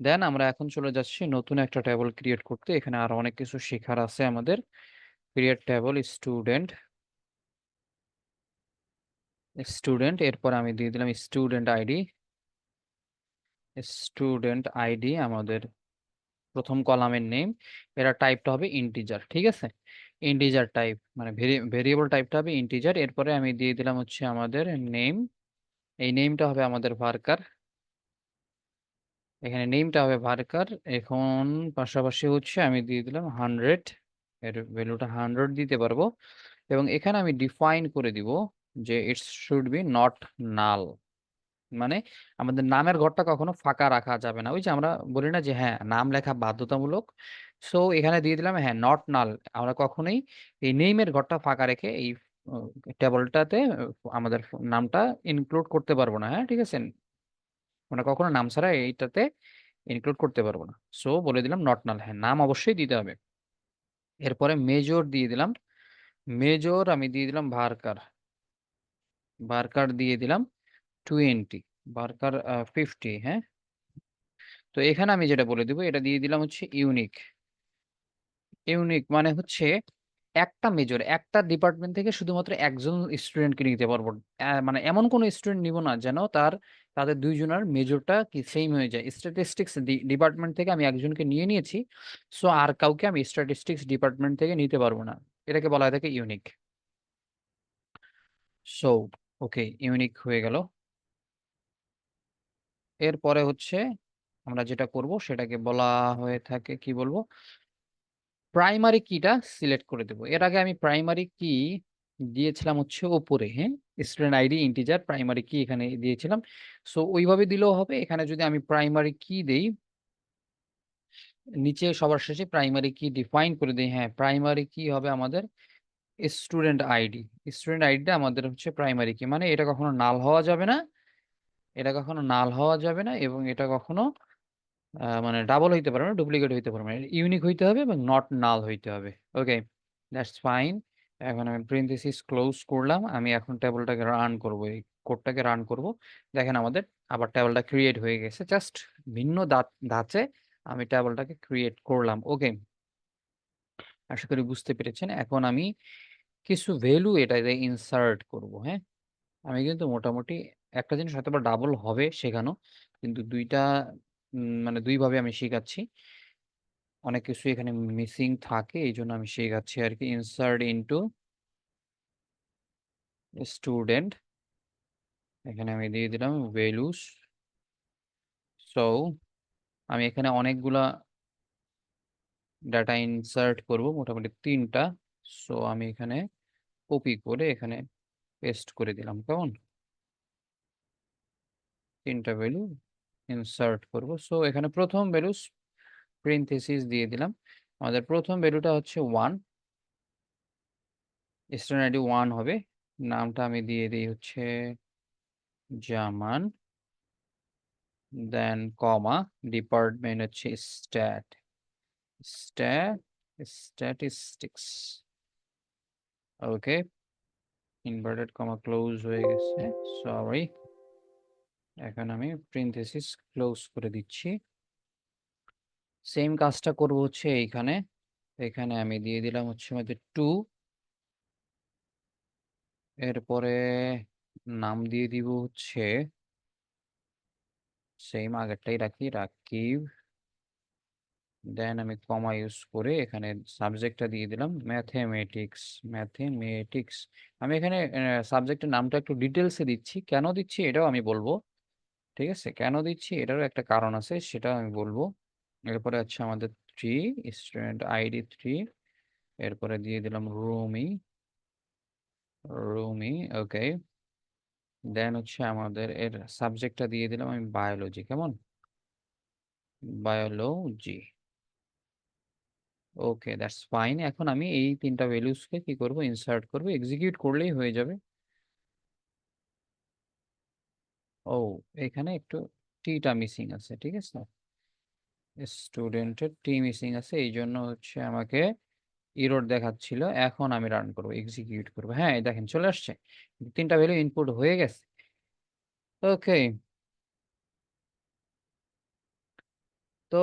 দেন আমরা এখন চলে যাচ্ছি নতুন একটা টেবল ক্রিয়েট করতে। এখানে আরো অনেক কিছু শেখার আছে আমাদের। ক্রিয়েট টেবল স্টুডেন্ট, স্টুডেন্ট এরপর আমি দিয়ে দিলাম স্টুডেন্ট আইডি। স্টুডেন্ট আইডি আমাদের প্রথম কলামের নেম, এটা টাইপটা হবে ইন্টিজার। ঠিক আছে, ইন্টিজার টাইপ মানে ভেরিয়েবল টাইপটা হবে ইন্টিজার। এরপরে আমি দিয়ে দিলাম হচ্ছে আমাদের নেম, এই নেমটা হবে আমাদের ভার্কার, এখানে নেমটা হবে ভার্কার। এখন পাশাপাশি হচ্ছে আমি দিয়ে দিলাম 100, এর ভ্যালুটা 100 দিতে পারবো। এবং এখানে আমি ডিফাইন করে দিব যে ইটস শুড বি নট নাল, মানে আমাদের নামের ঘরটা কখনো ফাঁকা রাখা যাবে না। ওই যে আমরা বলি না যে হ্যাঁ নাম লেখা বাধ্যতামূলক, সো এখানে দিয়ে দিলাম হ্যাঁ নট নাল। আমরা কখনোই এই নেইমের ঘরটা ফাঁকা রেখে এই টেবলটাতে আমাদের নামটা ইনক্লুড করতে পারবো না। হ্যাঁ, ঠিক আছে, আমরা কখনো নাম ছাড়া এইটাতে ইনক্লুড করতে পারবো না। সো বলে দিলাম নট নাল, হ্যাঁ নাম অবশ্যই দিতে হবে। এরপরে মেজর দিয়ে দিলাম, মেজর আমি দিয়ে দিলাম ভার্কার, ভার্কার দিয়ে দিলাম 20, ভার্কার 50। হ্যাঁ, তো এখানে আমি যেটা বলে দিব, এটা দিয়ে দিলাম হচ্ছে ইউনিক। ইউনিক মানে হচ্ছে একটা মেজর, একটা ডিপার্টমেন্ট থেকে শুধুমাত্র একজন স্টুডেন্টকে নিতে পারবো। মানে এমন কোন স্টুডেন্ট নিব না যেন তার তাদের দুইজনের মেজরটা কি সেম হয়ে যায়। স্ট্যাটিস্টিক্স ডিপার্টমেন্ট থেকে আমি একজনকে নিয়ে নিয়েছি, সো আর কাউকে আমি স্ট্যাটিস্টিক্স ডিপার্টমেন্ট থেকে নিতে পারবো না। এটাকে বলা হয় থাকে ইউনিক। সো ওকে, ইউনিক হয়ে গেল। এরপরে হচ্ছে আমরা যেটা করব সেটাকে বলা হয়ে থাকে, কি বলবো, প্রাইমারি কিটা সিলেক্ট করে দেবো। এর আগে আমি প্রাইমারি কি দিয়েছিলাম হচ্ছে ওপরে, হ্যাঁ, স্টুডেন্ট আইডি ইন্টিজার প্রাইমারি কি এখানে দিয়েছিলাম। সো ওইভাবে দিলেও হবে। এখানে যদি আমি প্রাইমারি কি দেই, নিচে সবার শেষে প্রাইমারি কি ডিফাইন করে দেই, হ্যাঁ, প্রাইমারি কি হবে আমাদের স্টুডেন্ট আইডি। স্টুডেন্ট আইডিটা আমাদের হচ্ছে প্রাইমারি কি, মানে এটা কখনো নাল হওয়া যাবে না, এটা কখনো নাল হওয়া যাবে না, এবং এটা কখনো মানে ডাবল হইতে পারবে না, ডুপ্লিকেট হইতে পারবে না। ইউনিক হইতে হবে এবং নট নাল হইতে হবে। ওকে, দ্যাটস ফাইন। এখন আমি প্রিন্থেসিস ক্লোজ করলাম। আমি এখন টেবলটাকে রান করব, এই কোডটাকে রান করব। দেখেন আমাদের আবার টেবলটা ক্রিয়েট হয়ে গেছে, জাস্ট ভিন্ন ধাঁচে আমি টেবলটাকে ক্রিয়েট করলাম। ওকে, আশা করি বুঝতে পেরেছেন। এখন আমি কিছু ভ্যালু এটাতে ইনসার্ট করব। হ্যাঁ, আমি কিন্তু মোটামুটি একটা জিনিস হয়তো বা ডাবল হবে শেখানো, কিন্তু দুইটা মানে দুইভাবে আমি শেখাচ্ছি। অনেক কিছু এখানে মিসিং থাকে, এই জন্য আমি শেখাচ্ছি আর কি। ইনসার্ট ইনটু স্টুডেন্ট, এখানে আমি দিয়ে দিলাম ভ্যালুস। সো আমি এখানে অনেকগুলা ডাটা ইনসার্ট করব, মোটামুটি 3টা। সো আমি এখানে কপি করে এখানে পেস্ট করে দিলাম, কেমন, 3টা ভ্যালু ইনসার্ট করব। সো এখানে প্রথম ভ্যালুস প্রিন্থেসিস দিয়ে দিলাম। আমাদের প্রথম ভ্যালুটা হচ্ছে 1, স্টুডেন্ট আইডি 1 হবে। নামটা আমি দিয়ে দিই হচ্ছে জামান, দেন কমা, ডিপার্টমেন্ট হচ্ছে স্ট্যাট স্ট্যাটিস্টিক্স। ওকে, ইনভার্টেড কমা ক্লোজ হয়ে গেছে, সরি। এখন আমি প্রিন্থেসিস ক্লোজ করে দিচ্ছি। সেম কাজটা করব হচ্ছে এইখানে। এখানে আমি দিয়ে দিলাম হচ্ছে আমাদের 2, এরপরে নাম দিয়ে দিব হচ্ছে সেম আগেরটাই রাকিব। দেন আমি কমা ইউজ করে এখানে সাবজেক্টটা দিয়ে দিলাম ম্যাথমেটিক্স। আমি এখানে সাবজেক্টের নামটা একটু ডিটেলসে দিচ্ছি, কেন দিচ্ছি এটাও আমি বলবো। ঠিক আছে, কেন দিচ্ছি এটারও একটা কারণ আছে, সেটা আমি বলবো। এরপরে হচ্ছে আমাদের 3, স্টুডেন্ট আইডি 3, এরপরে দিয়ে দিলাম রুমি। ওকে, দেন হচ্ছে আমাদের এর সাবজেক্টটা দিয়ে দিলাম আমি বায়োলজি, কেমন, বায়োলজি। Okay, that's fine. এখন আমি এই 3টা ভ্যালুসকে কি করব, ইনসার্ট করব, এক্সিকিউট করলেই হয়ে যাবে। ও, এখানে একটু টিটা মিসিং আছে, ঠিক আছে, স্টুডেন্টের টি মিসিং আছে, এই জন্য হচ্ছে আমাকে এরর দেখাচ্ছিল। এখন আমি রান করব, এক্সিকিউট করব, হ্যাঁ এই দেখেন চলে আসছে, 3টা ভ্যালু ইনপুট হয়ে গেছে। ওকে, তো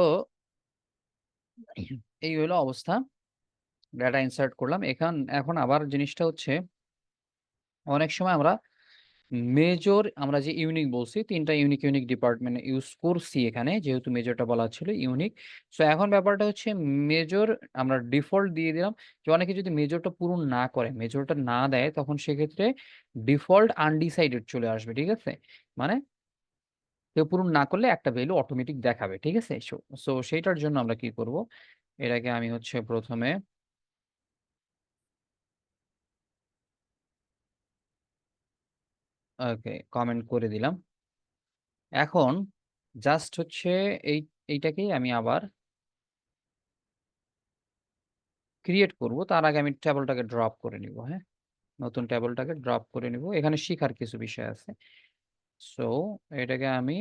এই হলো অবস্থা, ডাটা ইনসার্ট করলাম। এখন আবার জিনিসটা হচ্ছে, অনেক সময় আমরা মেজর, আমরা যে ইউনিক বলছি, 3টা ইউনিক ইউনিক ডিপার্টমেন্ট ইউজ করছি এখানে, যেহেতু মেজরটা বলা ছিল ইউনিক। সো এখন ব্যাপারটা হচ্ছে মেজর আমরা ডিফল্ট দিয়ে দিলাম, যে অনেকে যদি মেজরটা পূরণ না করে, মেজরটা না দেয়, তখন সেক্ষেত্রে ডিফল্ট আনডিসাইডেড চলে আসবে, ঠিক আছে, মানে কেউ পূরণ না করলে একটা ভ্যালু অটোমেটিক দেখাবে, ঠিক আছে। সো সেইটার জন্য আমরা কি করব, এটাকে আমি হচ্ছে প্রথমে ওকে কমেন্ট করে দিলাম। এখন জাস্ট হচ্ছে এই এইটাকেই আমি আবার ক্রিয়েট করব, তার আগে আমি টেবলটাকে ড্রপ করে নিব। হ্যাঁ, নতুন টেবলটাকে ড্রপ করে নিব, এখানে শিখার কিছু বিষয় আছে। সো এটাকে আমি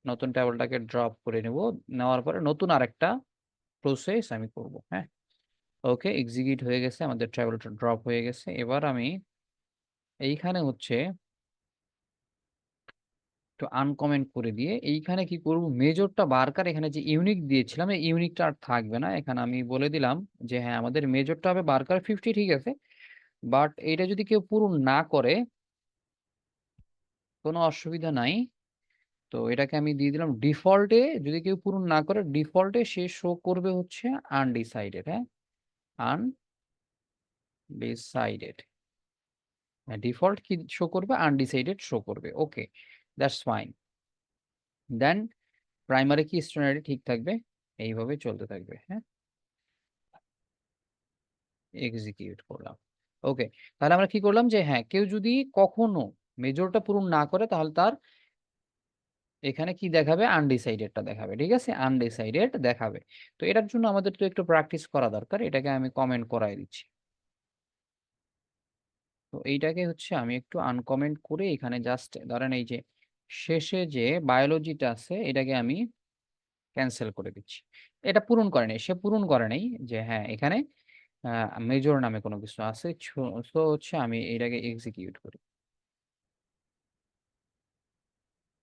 নতুন টেবলটাকে ড্রপ করে নিব, নেওয়ার পরে নতুন আরেকটা প্রসেস আমি করব। হ্যাঁ, ওকে, এক্সিকিউট হয়ে গেছে, আমাদের টেবলটা ড্রপ হয়ে গেছে। এবার আমি এইখানে হচ্ছে একটু আনকমেন্ট করে দিয়ে এইখানে কি করব, মেজরটা বারকার এখানে যে ইউনিক দিয়েছিলাম, এই ইউনিকটা আর থাকবে না। এখানে আমি বলে দিলাম যে হ্যাঁ, আমাদের মেজরটা হবে বারকার 50, ঠিক আছে, বাট এটা যদি কেউ পূরণ না করে কোনো অসুবিধা নাই, তো এটাকে আমি দিয়ে দিলাম ডিফল্টে, যদি কেউ পূরণ না করে ডিফল্টে সে শো করবে হচ্ছে আনডিসাইডেড। হ্যাঁ, আনডিসাইডেড, ডিফল্ট কি শো করবে, আনডিসাইডেড শো করবে। ওকে, দ্যাটস ফাইন। দেন প্রাইমারি কি স্টুডেন্ট আইডি ঠিক থাকবে, এইভাবে চলতে থাকবে। হ্যাঁ, এক্সিকিউট করলাম। ওকে, তাহলে আমরা কি করলাম যে হ্যাঁ, কেউ যদি কখনো মেজরটা পূরণ না করে তাহলে তার এখানে কি দেখাবে, আনডিসাইডেডটা দেখাবে। ঠিক আছে, আনডিসাইডেড দেখাবে। তো এটার জন্য আমাদের তো একটু প্র্যাকটিস করা দরকার, এটাকে আমি কমেন্ট করাই দিচ্ছি। তো এইটাকে হচ্ছে আমি একটু আনকমেন্ট করে এখানে জাস্ট ধরেন এই যে শেষে যে বায়োলজিটা আছে এটাকে আমি ক্যান্সেল করে দিচ্ছি। এটা পূরণ করে নাই, সে পূরণ করে নাই যে হ্যাঁ এখানে মেজর নামে কোনো কিছু আছে। তো হচ্ছে আমি এটাকে এক্সিকিউট করি।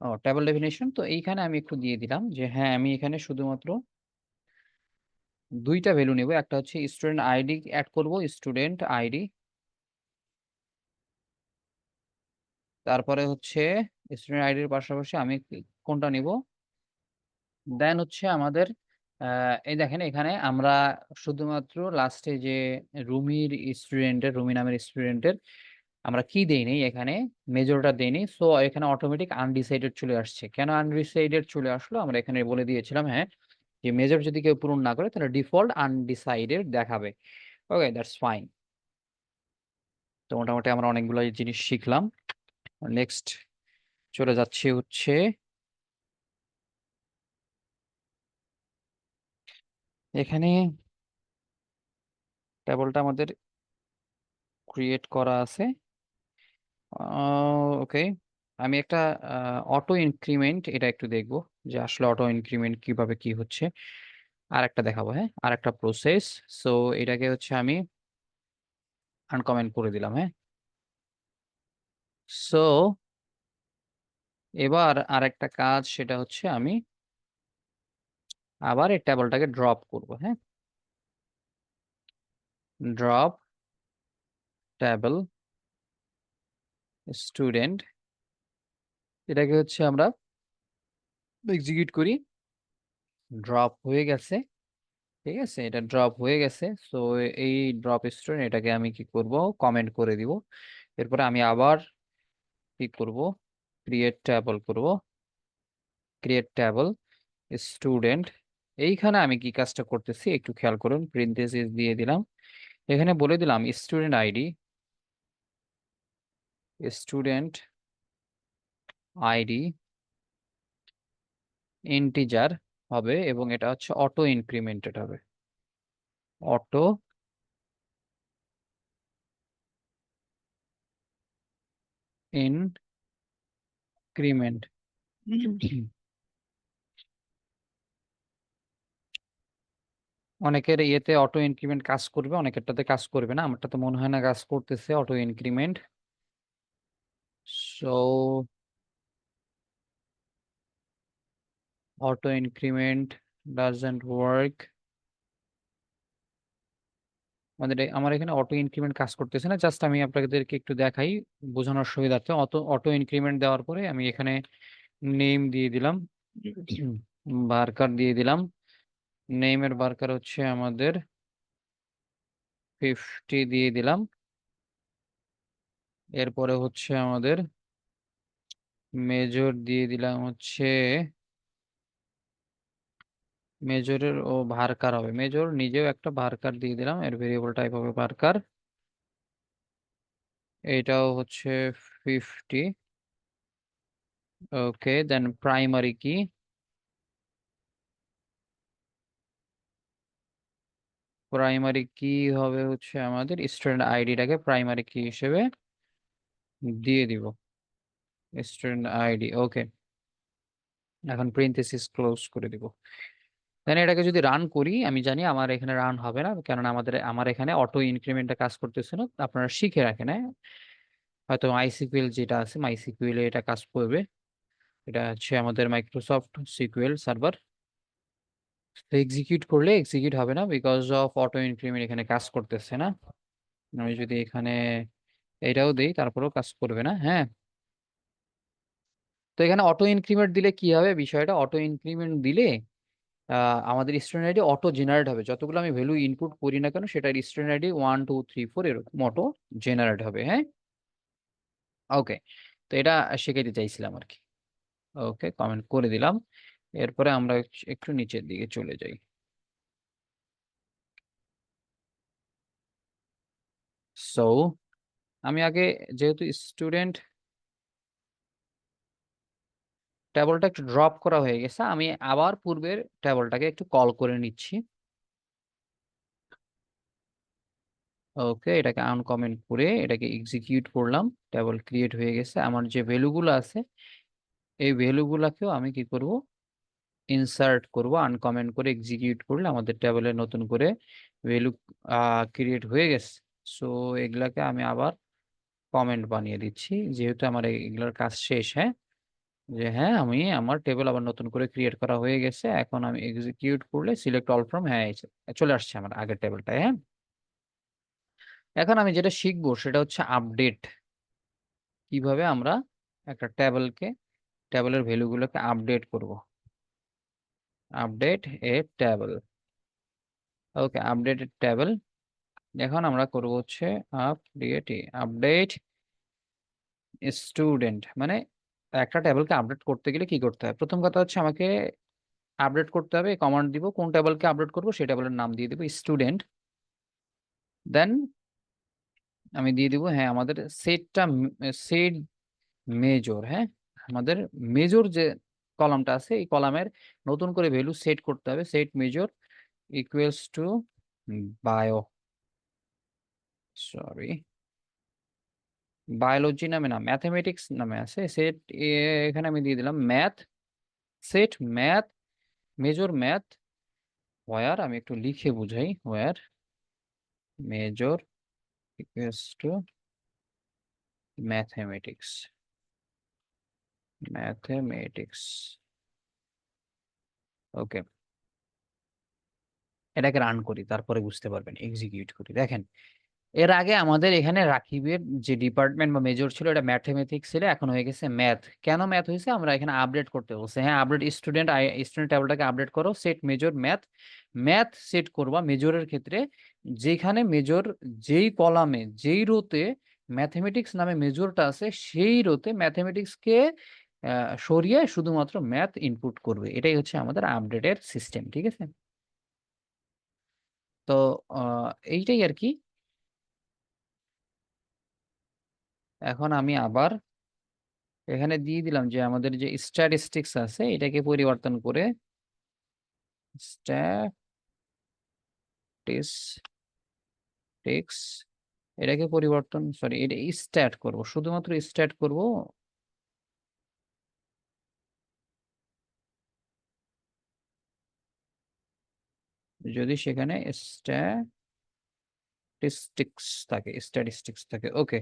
ও, টেবল ডেফিনেশন, তো এইখানে আমি একটু দিয়ে দিলাম যে হ্যাঁ আমি এখানে শুধুমাত্র দুইটা ভ্যালু নেব, একটা হচ্ছে স্টুডেন্ট আইডি অ্যাড করব, স্টুডেন্ট আইডি, তারপরে হচ্ছে স্টুডেন্ট আইডির পাশাপাশি আমি কোনটা নিব, দেন হচ্ছে আমাদের এই দেখেন এখানে আমরা শুধুমাত্র লাস্টে যে রুমি নামের স্টুডেন্টের আমরা কি দেইনি এখানে, মেজরটা দেইনি। সো এখানে অটোমেটিক আনডিসাইডেড চলে আসছে। কেন আনডিসাইডেড চলে আসলো আমরা এখানে বলে দিয়েছিলাম, হ্যাঁ, যে মেজর যদি কেউ পূরণ না করে তাহলে ডিফল্ট আনডিসাইডেড দেখাবে। ওকে, দ্যাটস ফাইন। তো মোটামুটি আমরা অনেকগুলো জিনিস শিখলাম। নেক্সট চলে যাচ্ছি হচ্ছে এখানে টেবলটা আমাদের ক্রিয়েট করা আছে। ওকে, আমি একটা অটো ইনক্রিমেন্ট এটা একটু দেখবো যে আসলে অটো ইনক্রিমেন্ট কিভাবে কি হচ্ছে। আর একটা দেখাবো, হ্যাঁ, আর একটা প্রসেস। সো এটাকে হচ্ছে আমি আনকমেন্ট করে দিলাম। হ্যাঁ, সো এবার আর একটা কাজ, সেটা হচ্ছে আমি আবার এই টেবলটাকে ড্রপ করব। হ্যাঁ, ড্রপ টেবল স্টুডেন্ট, এটাকে হচ্ছে আমরা এক্সিকিউট করি। ড্রপ হয়ে গেছে। ঠিক আছে, এটা ড্রপ হয়ে গেছে। সো এই ড্রপ স্টুডেন্ট এটাকে আমি কি করব, কমেন্ট করে দিব। এরপরে আমি আবার কি করব, ক্রিয়েট টেবল করব, ক্রিয়েট টেবল স্টুডেন্ট। এইখানে আমি কি কাজটা করতেছি একটু খেয়াল করুন, প্রিন্থেসিস দিয়ে দিলাম, এখানে বলে দিলাম student ID, student ID integer হবে এবং এটা হচ্ছে অটো ইনক্রিমেন্টেড হবে, অটো ইনক্রিমেন্ট। অনেকের ইয়েতে অটো ইনক্রিমেন্ট কাজ করবে, অনেকেরটাতে কাজ করবে না, আমারটা তো মনে হয় না কাজ করতেছে auto increment. So auto increment doesn't work. আমার এখানে অটো ইনক্রিমেন্ট কাজ করতেছে না, জাস্ট আমি আপনাদেরকে একটু দেখাই বোঝানোর সুবিধার্থে। অটো অটো ইনক্রিমেন্ট দেওয়ার পরে আমি এখানে নেম দিয়ে দিলাম, বারকার দিয়ে দিলাম। নেমের বারকার হচ্ছে আমাদের 50 দিয়ে দিলাম। এরপরে হচ্ছে আমাদের মেজর দিয়ে দিলাম হচ্ছে মেজরের ও ভার্কার হবে, মেজর নিজেও একটা ভার্কার দিয়ে দিলাম, এর ভেরিয়েবল টাইপ হবে ভার্কার। এটাও হচ্ছে 50। ওকে, দেন প্রাইমারি কি, প্রাইমারি কি হবে হচ্ছে আমাদের স্টুডেন্ট আইডিটাকে প্রাইমারি কি হিসেবে দিয়ে দিব, স্টুডেন্ট আইডি। ওকে, এখন প্রিন্থেসিস ক্লোজ করে দিব। দেন এটাকে যদি রান করি, আমি জানি আমার এখানে রান হবে না, কেননা আমার এখানে অটো ইনক্রিমেন্টে কাজ করতেছে না। আপনারা শিখে রাখেন, হ্যাঁ, হয়তো মাইসিকিউএল যেটা আছে মাইসিকিউএল এটা কাজ করবে। এটা হচ্ছে আমাদের মাইক্রোসফট সিকিউএল সার্ভার। এক্সিকিউট করলে এক্সিকিউট হবে না, বিকজ অফ অটো ইনক্রিমেন্ট এখানে কাজ করতেছে না। আমি যদি এখানে এটাও দেই তারপরেও কাজ করবে না। হ্যাঁ, তো এখানে অটো ইনক্রিমেন্ট দিলে কি হবে বিষয়টা, অটো ইনক্রিমেন্ট দিলে আমাদের স্টুডেন্ট আইডি অটো জেনারেট হবে, যতগুলো আমি ভ্যালু ইনপুট করি না কেন সেটার স্টুডেন্ট আইডি 1 2 3 4 এরকম অটো জেনারেট হবে। হ্যাঁ, ওকে। তো এটা শিখাইতে চাইছিলাম আর কি। ওকে, কমেন্ট করে দিলাম। এরপরে আমরা একটু নিচের দিকে চলে যাই। সো আমি আগে, যেহেতু স্টুডেন্ট টেবলটা একটু ড্রপ করা হয়ে গেছে, আমি আবার পূর্বের টেবলটাকে একটু কল করে নিচ্ছি। ওকে, এটাকে আনকমেন্ট করে এটাকে এক্সিকিউট করলাম। টেবল ক্রিয়েট হয়ে গেছে। আমার যে ভ্যালুগুলো আছে এই ভ্যালুগুলাকেও আমি কি করব, ইনসার্ট করব। আনকমেন্ট করে এক্সিকিউট করলে আমাদের টেবিলে নতুন করে ভ্যালু ক্রিয়েট হয়ে গেছে। সো এগুলাকে আমি আবার কমেন্ট বানিয়ে দিচ্ছি, যেহেতু আমার এগুলার কাজ শেষ। হ্যাঁ, যে হ্যাঁ আমি আমার টেবিল আবার নতুন করে ক্রিয়েট করা হয়ে গেছে। এখন আমি এক্সিকিউট করলে সিলেক্ট অল ফ্রম, হ্যাঁ চলে আসছে আমার আগের টেবিলটায়। হ্যাঁ, এখন আমি যেটা শিখবো সেটা হচ্ছে আপডেট। কিভাবে আমরা একটা টেবিলের ভ্যালুগুলোকে আপডেট করব। আপডেট এ টেবিল। ওকে, আপডেট টেবিল। এখন আমরা করব হচ্ছে আপডেট স্টুডেন্ট। মানে একটা টেবিলকে আপডেট করতে গেলে কি করতে হয়, প্রথম কথা হচ্ছে আমাকে আপডেট করতে হবে। কমান্ড দিব, কোন টেবিলকে আপডেট করব সেই টেবিলের নাম দিয়ে দেব স্টুডেন্ট। দেন আমি দিয়ে দিব, হ্যাঁ আমাদের সেট মেজর। হ্যাঁ, আমাদের মেজর যে কলামটা আছে এই কলামের নতুন করে ভ্যালু সেট করতে হবে। Set major equals two bio, sorry biology নামে না, ম্যাথমেটিক্স নামে আছে সেট। এখানে আমি দিয়ে দিলাম math. Set math major math where, আমি একটু লিখে বুঝাই, where major equals to mathematics. Mathematics, okay. এটাকে রান করি, তারপরে বুঝতে পারবেন। এক্সিকিউট করি, দেখেন এর আগে আমাদের এখানে রাকিবের যে ডিপার্টমেন্ট বা মেজর ছিল এটা ম্যাথমেটিক্স ছিল, এখন হয়ে গেছে ম্যাথ। কেন ম্যাথ হয়েছে, আমরা এখানে আপডেট করতে বলছে। হ্যাঁ, আপডেট স্টুডেন্ট, স্টুডেন্ট টেবিলটাকে আপডেট করো। Set major math, math set করবা মেজরের ক্ষেত্রে। যেখানে মেজর, যেই কলামে যেই রোতে ম্যাথমেটিক্স নামে মেজরটা আছে সেই রোতে ম্যাথমেটিক্সকে সরিয়ে শুধুমাত্র ম্যাথ ইনপুট করবে। এটাই হচ্ছে আমাদের আপডেটের সিস্টেম, ঠিক আছে। তো এইটাই আর কি। এখন আমি আবার এখানে দিয়ে দিলাম যে আমাদের যে স্ট্যাটিস্টিক্স আছে এটাকে পরিবর্তন করে স্ট্যাটিস্টিক্স, এটাকে পরিবর্তন, সরি এটা স্ট্যাট করব, শুধুমাত্র স্ট্যাট করব। যদি সেখানে স্ট্যাটিস্টিক্স থাকে, ওকে।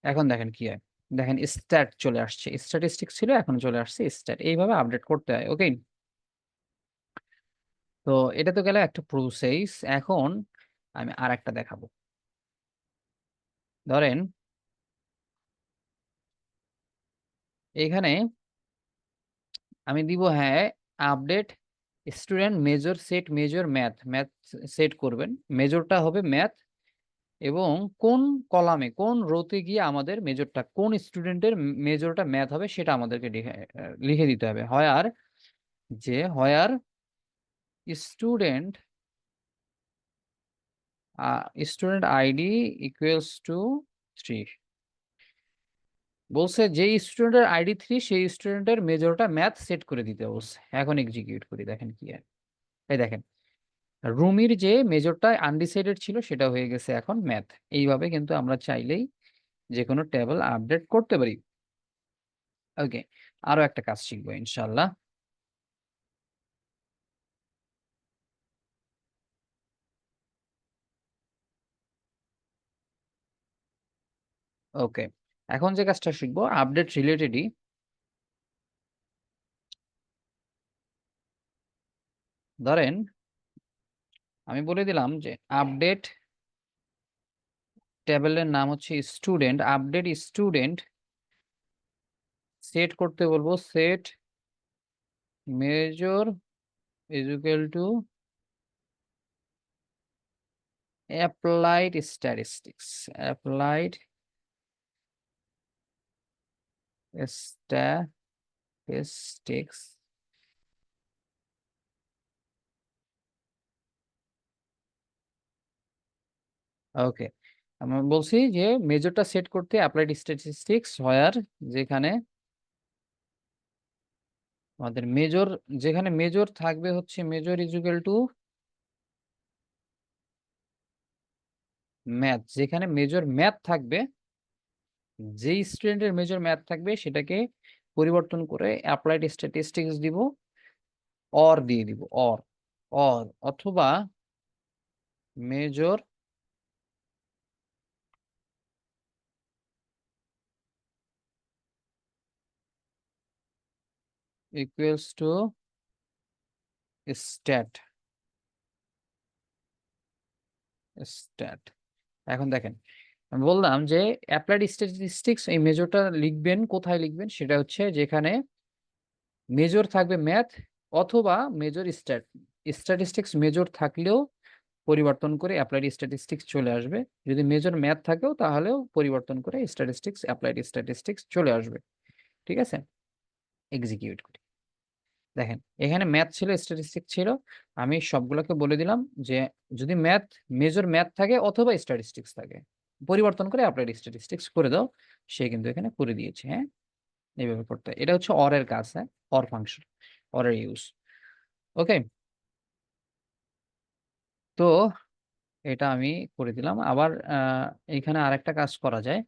এখন দেখেন কি হয়, দেখেন স্ট্যাট চলে আসছে, স্ট্যাটিস্টিক্স ছিল এখন চলে আসছে স্ট্যাট। এইভাবে আপডেট করতে হয়, ওকে। তো এটা তো গেল একটা প্রসেস। এখন আমি আর একটা দেখাবো। ধরেন এখানে আমি দিব, হ্যাঁ update student major set major math, math set করবেন। মেজরটা হবে ম্যাথ, এবং কোন কলামে কোন রোতে গিয়ে আমাদের মেজরটা, কোন স্টুডেন্টের মেজরটা ম্যাথ হবে সেটা আমাদেরকে লিখে দিতে হবে। হয় আর যে হয় আর student student ID equals to 3, বলছে যে স্টুডেন্টের আইডি 3 সেই স্টুডেন্টের মেজরটা ম্যাথ সেট করে দিতে বলছে। এখন এক্সিকিউট করি, দেখেন কি হয়। এই দেখেন রুমির যে মেজরটা আনডিসাইডেড ছিল সেটা হয়ে গেছে এখন ম্যাথ। এইভাবে কিন্তু আমরা চাইলেই যে কোনো টেবিল আপডেট করতে পারি। ওকে, আরো একটা কাজ শিখবো ইনশাল্লাহ। ওকে, এখন যে কাজটা শিখবো আপডেট রিলেটেডই। ধরেন আমি বলে দিলাম যে আপডেট টেবিলের নাম হচ্ছে স্টুডেন্ট, আপডেট স্টুডেন্ট সেট করতে বলবো, set major is equal to applied statistics, applied statistics. Okay, আমি বলছি যে মেজরটা সেট করতে অ্যাপ্লাইড স্ট্যাটিস্টিক্স হয়, যেখানে আমাদের মেজর, যেখানে মেজর থাকবে হচ্ছে major is equal to math, যেখানে মেজর ম্যাথ থাকবে, যেই স্টুডেন্টের মেজর ম্যাথ থাকবে সেটাকে পরিবর্তন করে অ্যাপ্লাইড স্ট্যাটিস্টিক্স দিব, অর দিয়ে দিব, অর, অর অথবা major equals two stat, stat. এখন দেখেন, আমি বললাম যে অ্যাপ্লাইড স্ট্যাটিস্টিক্স এই মেজরটা লিখবেন, কোথায় লিখবেন সেটা হচ্ছে যেখানে মেজর থাকবে ম্যাথ অথবা মেজর স্ট্যাটিস্টিক্স মেজর থাকলেও পরিবর্তন করে অ্যাপ্লাইড স্ট্যাটিস্টিক্স চলে আসবে, যদি মেজর ম্যাথ থাকেও তাহলেও পরিবর্তন করে স্ট্যাটিস্টিক্স, অ্যাপ্লাইড স্ট্যাটিস্টিক্স চলে আসবে। ঠিক আছে, এক্সিকিউট করি। দেখেন এখানে ম্যাথ ছিল, স্ট্যাটিস্টিক্স ছিল, আমি সবগুলোকে বলে দিলাম যে যদি ম্যাথ, মেজর ম্যাথ থাকে অথবা স্ট্যাটিস্টিক্স থাকে, পরিবর্তন করে অ্যাপ্লাইড স্ট্যাটিস্টিক্স করে দাও। সে কিন্তু এখানে করে দিয়েছে। হ্যাঁ, এইভাবে করতে হয়। এটা হচ্ছে অর এর কাজ। হ্যাঁ, অর ফাংশন, অর এর ইউজ। ওকে, তো এটা আমি করে দিলাম। আবার এখানে আরেকটা কাজ করা যায়,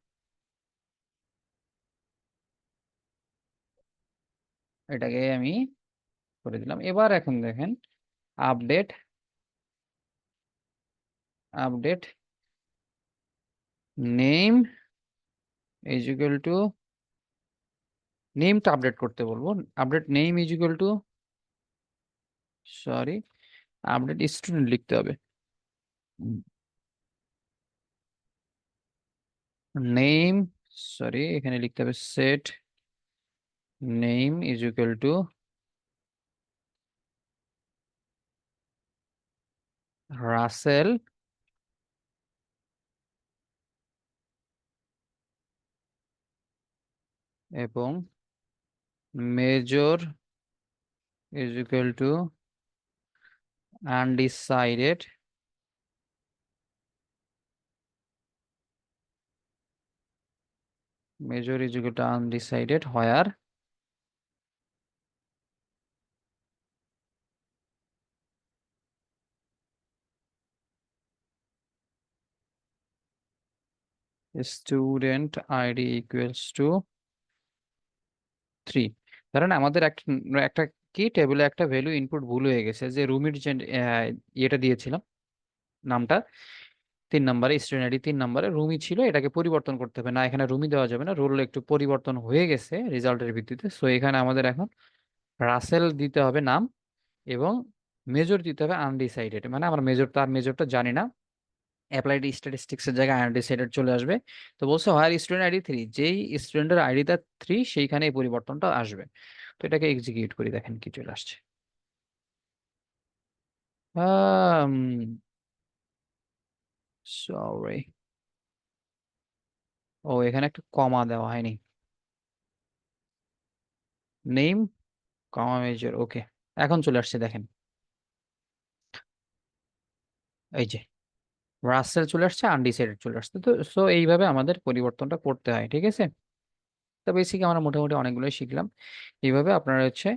এটাকে আমি করে দিলাম। এবার এখন দেখেন, update, update name is equal to, নেমটা আপডেট করতে বলবো, update name is equal to, sorry, update student লিখতে হবে। নেম, সরি, এখানে লিখতে হবে set name is equal to Rasel এবং major is equal to undecided, major is equal to undecided where student ID equals to 3। ধরেন আমাদের একটা, একটা কি টেবিলে একটা ভ্যালু ইনপুট ভুল হয়ে গেছে, যে রুমির যে ইয়েটা দিয়েছিলাম নামটা 3 নম্বরে, স্টুডেন্ট আইডি 3 নম্বরে রুমি ছিল, এটাকে পরিবর্তন করতে হবে না, এখানে রুমি দেওয়া যাবে না, রোল একটু পরিবর্তন হয়ে গেছে রেজাল্টের ভিত্তিতে। সো এখানে আমাদের এখন রাসেল দিতে হবে নাম, এবং মেজর দিতে হবে আনডিসাইডেড, মানে আমরা মেজর, তার মেজরটা জানি না, অ্যাপ্লাইড স্ট্যাটিস্টিক্স এর জায়গায় আনডিসাইডেড চলে আসবে। তো বলছে হোয়ার স্টুডেন্ট আইডি 3, যেই স্টুডেন্টের আইডিটা 3 সেইখানে এই পরিবর্তনটা আসবে। তো এটাকে এক্সিকিউট করি, দেখেন কি চলে আসছে। সরি, ও এখানে একটা কমা দেওয়া হয়নি, নেম কমা মেজর। ওকে, এখন চলে আসছে দেখেন, এই যে রাসেল চলে আসছে, আনডিসাইডেড চলে আসছে। তো সো এইভাবে আমাদের পরিবর্তনটা করতে হয়। ঠিক আছে, তো বেসিক আমরা মোটামুটি অনেকগুলোই শিখলাম। এইভাবে আপনারা হচ্ছে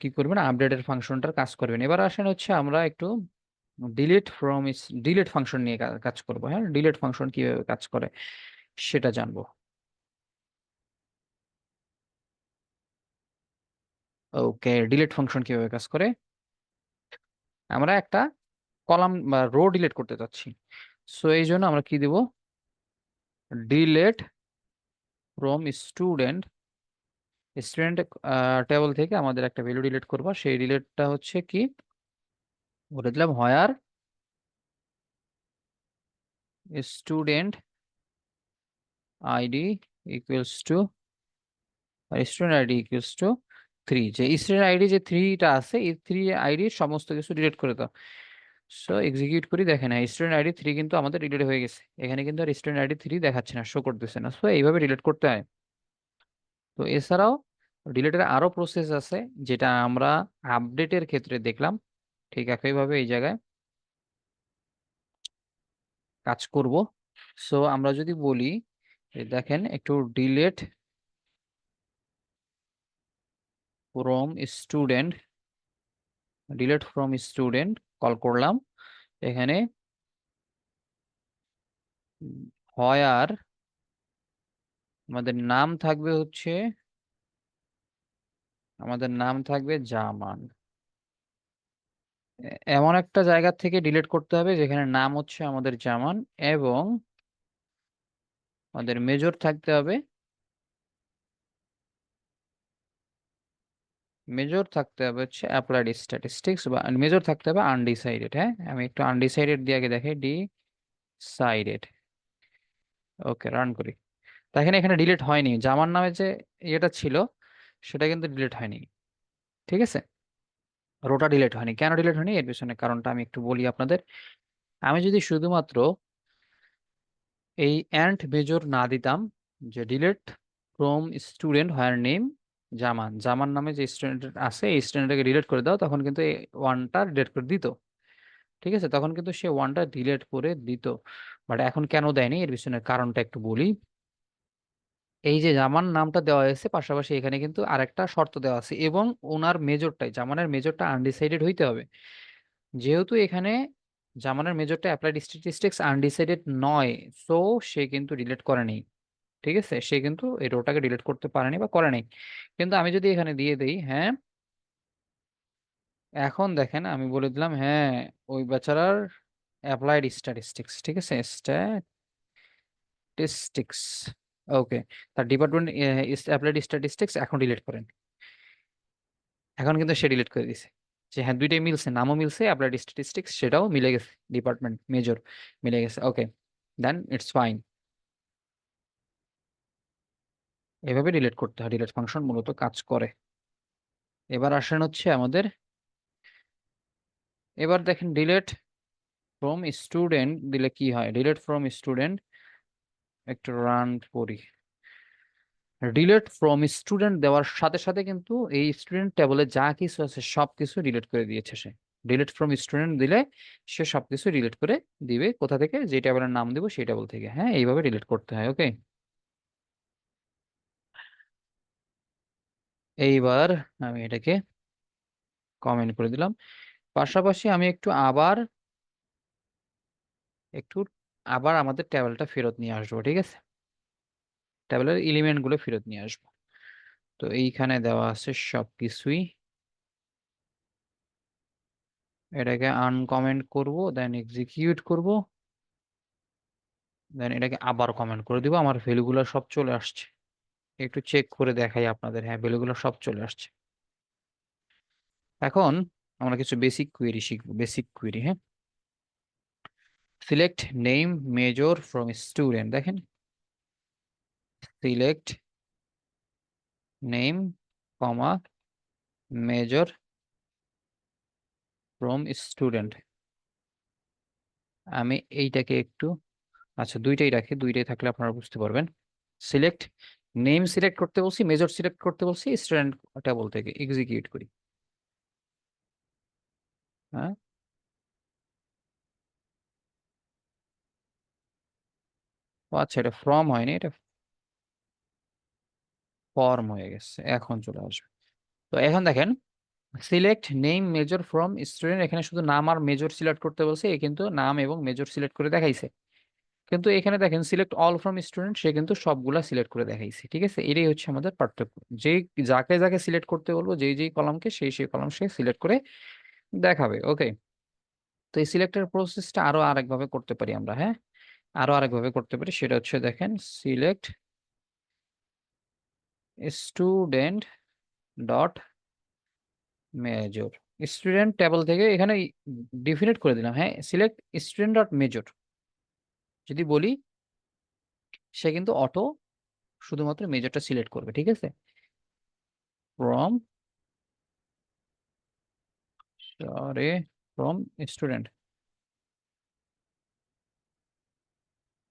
কি করবেন, আপডেটের ফাংশনটার কাজ করবেন। এবার আসেন হচ্ছে আমরা একটু delete from is, delete function নিয়ে কাজ করব। হ্যাঁ, ডিলিট ফাংশন কিভাবে কাজ করে সেটা জানবো। ওকে, ডিলিট ফাংশন কিভাবে কাজ করে, আমরা একটা কলাম বা রো ডিলিট করতে চাচ্ছি। সো এই জন্য আমরা কি দেব, delete from student, student table থেকে আমাদের একটা ভ্যালু ডিলিট করবো, সেই ডিলিটটা হচ্ছে কি বলে দিলাম, where student ID equals to or student ID equals to 3, যে স্টুডেন্ট আইডি যে 3টা আছে এই 3 আইডির সমস্ত কিছু ডিলিট করে দাও। সো এক্সিকিউট করি, দেখেন স্টুডেন্ট আইডি 3 কিন্তু আমাদের ডিলিট হয়ে গেছে, এখানে কিন্তু আর স্টুডেন্ট আইডি 3 দেখাচ্ছে না, শো করতেছে না। সো এইভাবে ডিলিট করতে হয়। তো এছাড়াও ডিলিটের আরো প্রসেস আছে, যেটা আমরা আপডেটের ক্ষেত্রে দেখলাম, ঠিক একইভাবে এই জায়গায় কাজ করব। সো আমরা যদি বলি দেখেন একটু delete from student, delete from student call করলাম, এখানে হয় আর আমাদের নাম থাকবে হচ্ছে, আমাদের নাম থাকবে জামান। এমন একটা জায়গা থেকে ডিলিট করতে হবে যেখানে নাম হচ্ছে আমাদের জামান, এবং আমাদের মেজর থাকতে হবে, মেজর থাকতে হবে হচ্ছে অ্যাপ্লাইড স্ট্যাটিস্টিক্স, বা মেজর থাকতে হবে আনডিসাইডেড। হ্যাঁ, আমি একটু আনডিসাইডেড দিয়ে আগে দেখে, ডিসাইডেড। ওকে, রান করি। দেখেন এখানে ডিলিট হয়নি, জামান নামে যে ইয়েটা ছিল সেটা কিন্তু ডিলিট হয়নি। ঠিক আছে, রোটা ডিলিট হয়নি। কেন ডিলিট হয়নি এর পিছনে কারণটা আমি একটু বলি আপনাদের। আমি যদি শুধুমাত্র এই অ্যান্ড মেজর না দিতাম, যে delete from student where name Zaman, Zaman নামে যে স্টুডেন্ট আছে এই স্টুডেন্টটাকে ডিলিট করে দাও, তখন কিন্তু এই ওয়ানটা ডিলিট করে দিত। ঠিক আছে, তখন কিন্তু সে ওয়ানটা ডিলিট করে দিত। বাট এখন কেন দেয়নি এর পিছনে কারণটা একটু বলি। এই যে জামান নামটা দেওয়া হয়েছে, পাশাপাশি এখানে কিন্তু আরেকটা শর্ত দেওয়া আছে, এবং ওনার মেজরটাই, জামানের মেজরটা আনডিসাইডেড হইতে হবে। যেহেতু এখানে জামানের মেজরটা অ্যাপ্লাইড স্ট্যাটিস্টিক্স আনডিসাইডেড নয়, সো সে কিন্তু ডিলিট করেনি। ঠিক আছে, সে কিন্তু এই রোটাকে ডিলিট করতে পারেনি বা করে নাই। কিন্তু আমি যদি এখানে দিয়ে দেই, হ্যাঁ, এখন দেখেন আমি বলে দিলাম, হ্যাঁ, ওই বেচারার অ্যাপ্লাইড স্ট্যাটিস্টিক্স, ঠিক আছে, স্ট্যাটিস্টিক্স, ওকে, তার ডিপার্টমেন্ট অ্যাপ্লাইড স্ট্যাটিস্টিক্স, এখন ডিলিট করেন। এখন কিন্তু সে ডিলিট করে দিছে, যে হ্যাঁ দুইটাই মিলছে, নামও মিলছে, অ্যাপ্লাইড স্ট্যাটিস্টিক্স সেটাও মিলে গেছে, ডিপার্টমেন্ট মেজর মিলে গেছে। ওকে, দেন ইটস ফাইন। এভাবে ডিলিট করতে হয়, ডিলিট ফাংশন মূলত কাজ করে। এবার আসেন হচ্ছে আমাদের, এবার দেখেন ডিলিট ফ্রম স্টুডেন্ট দিলে কি হয়। ডিলিট ফ্রম স্টুডেন্ট, একটু রান করি। ডিলিট ফ্রম স্টুডেন্ট দেওয়ার সাথে সাথে কিন্তু এই স্টুডেন্ট টেবলে যা কিছু আছে সবকিছু ডিলিট করে দিয়েছে সে। ডিলিট ফ্রম স্টুডেন্ট দিলে সে সবকিছু ডিলিট করে দিবে, কোথা থেকে, যে টেবলের নাম দিব সেই টেবল থেকে। হ্যাঁ, এইভাবে ডিলিট করতে হয়। ওকে, এইবার আমি এটাকে কমেন্ট করে দিলাম। পাশাপাশি আমি একটু আবার আমাদের টেবিলটা ফেরত নিয়ে আসবো। ঠিক আছে, টেবিলের এলিমেন্ট গুলো ফেরত নিয়ে আসবো। তো এইখানে দেওয়া আছে সবকিছুই, এটাকে আনকমেন্ট করব, দেন এক্সিকিউট করব, দেন এটাকে আবার কমেন্ট করে দিব। আমার ভ্যালুগুলো সব চলে আসছে, একটু চেক করে দেখাই আপনাদের। হ্যাঁ, ভ্যালুগুলো সব চলে আসছে। এখন আমরা কিছু বেসিক কোয়েরি শিখবো, বেসিক কোয়েরি। হ্যাঁ, select name major from student, দেখেন select name comma major from student. আমি এইটাকে একটু, আচ্ছা দুইটাই রাখি, দুইটাই থাকলে আপনারা বুঝতে পারবেন। সিলেক্ট নেম সিলেক্ট করতে বলছি, মেজর সিলেক্ট করতে বলছি, স্টুডেন্ট টেবল থেকে এক্সিকিউট করি। হ্যাঁ, ও আচ্ছা, এটা ফ্রম হয়নি, এটা ফর্ম হয়ে গেছে, এখন চলে আসবে। তো এখন দেখেন select name major from student, এখানে শুধু নাম আর মেজর সিলেক্ট করতে বলছে, এ কিন্তু নাম এবং মেজর সিলেক্ট করে দেখাইছে। কিন্তু এখানে দেখেন সিলেক্ট অল ফ্রম স্টুডেন্ট, সে কিন্তু সবগুলা সিলেক্ট করে দেখাইছে। ঠিক আছে, এটাই হচ্ছে আমাদের পার্থক্য। যেই যাকে যাকে সিলেক্ট করতে বলবো, যেই যেই কলামকে, সেই সেই কলাম সে সিলেক্ট করে দেখাবে। ওকে, তো এই সিলেক্টের প্রসেসটা আরো আরেকভাবে করতে পারি আমরা। হ্যাঁ, আরো আরেকভাবে করতে পারি, সেটা হচ্ছে দেখেন select student dot major, student table থেকে এখানে ডিফিনিট করে দিলাম। হ্যাঁ, সিলেক্ট স্টুডেন্ট ডট মেজর যদি বলি, সে কিন্তু অটো শুধুমাত্র মেজরটা সিলেক্ট করবে। ঠিক আছে, from, sorry, from student,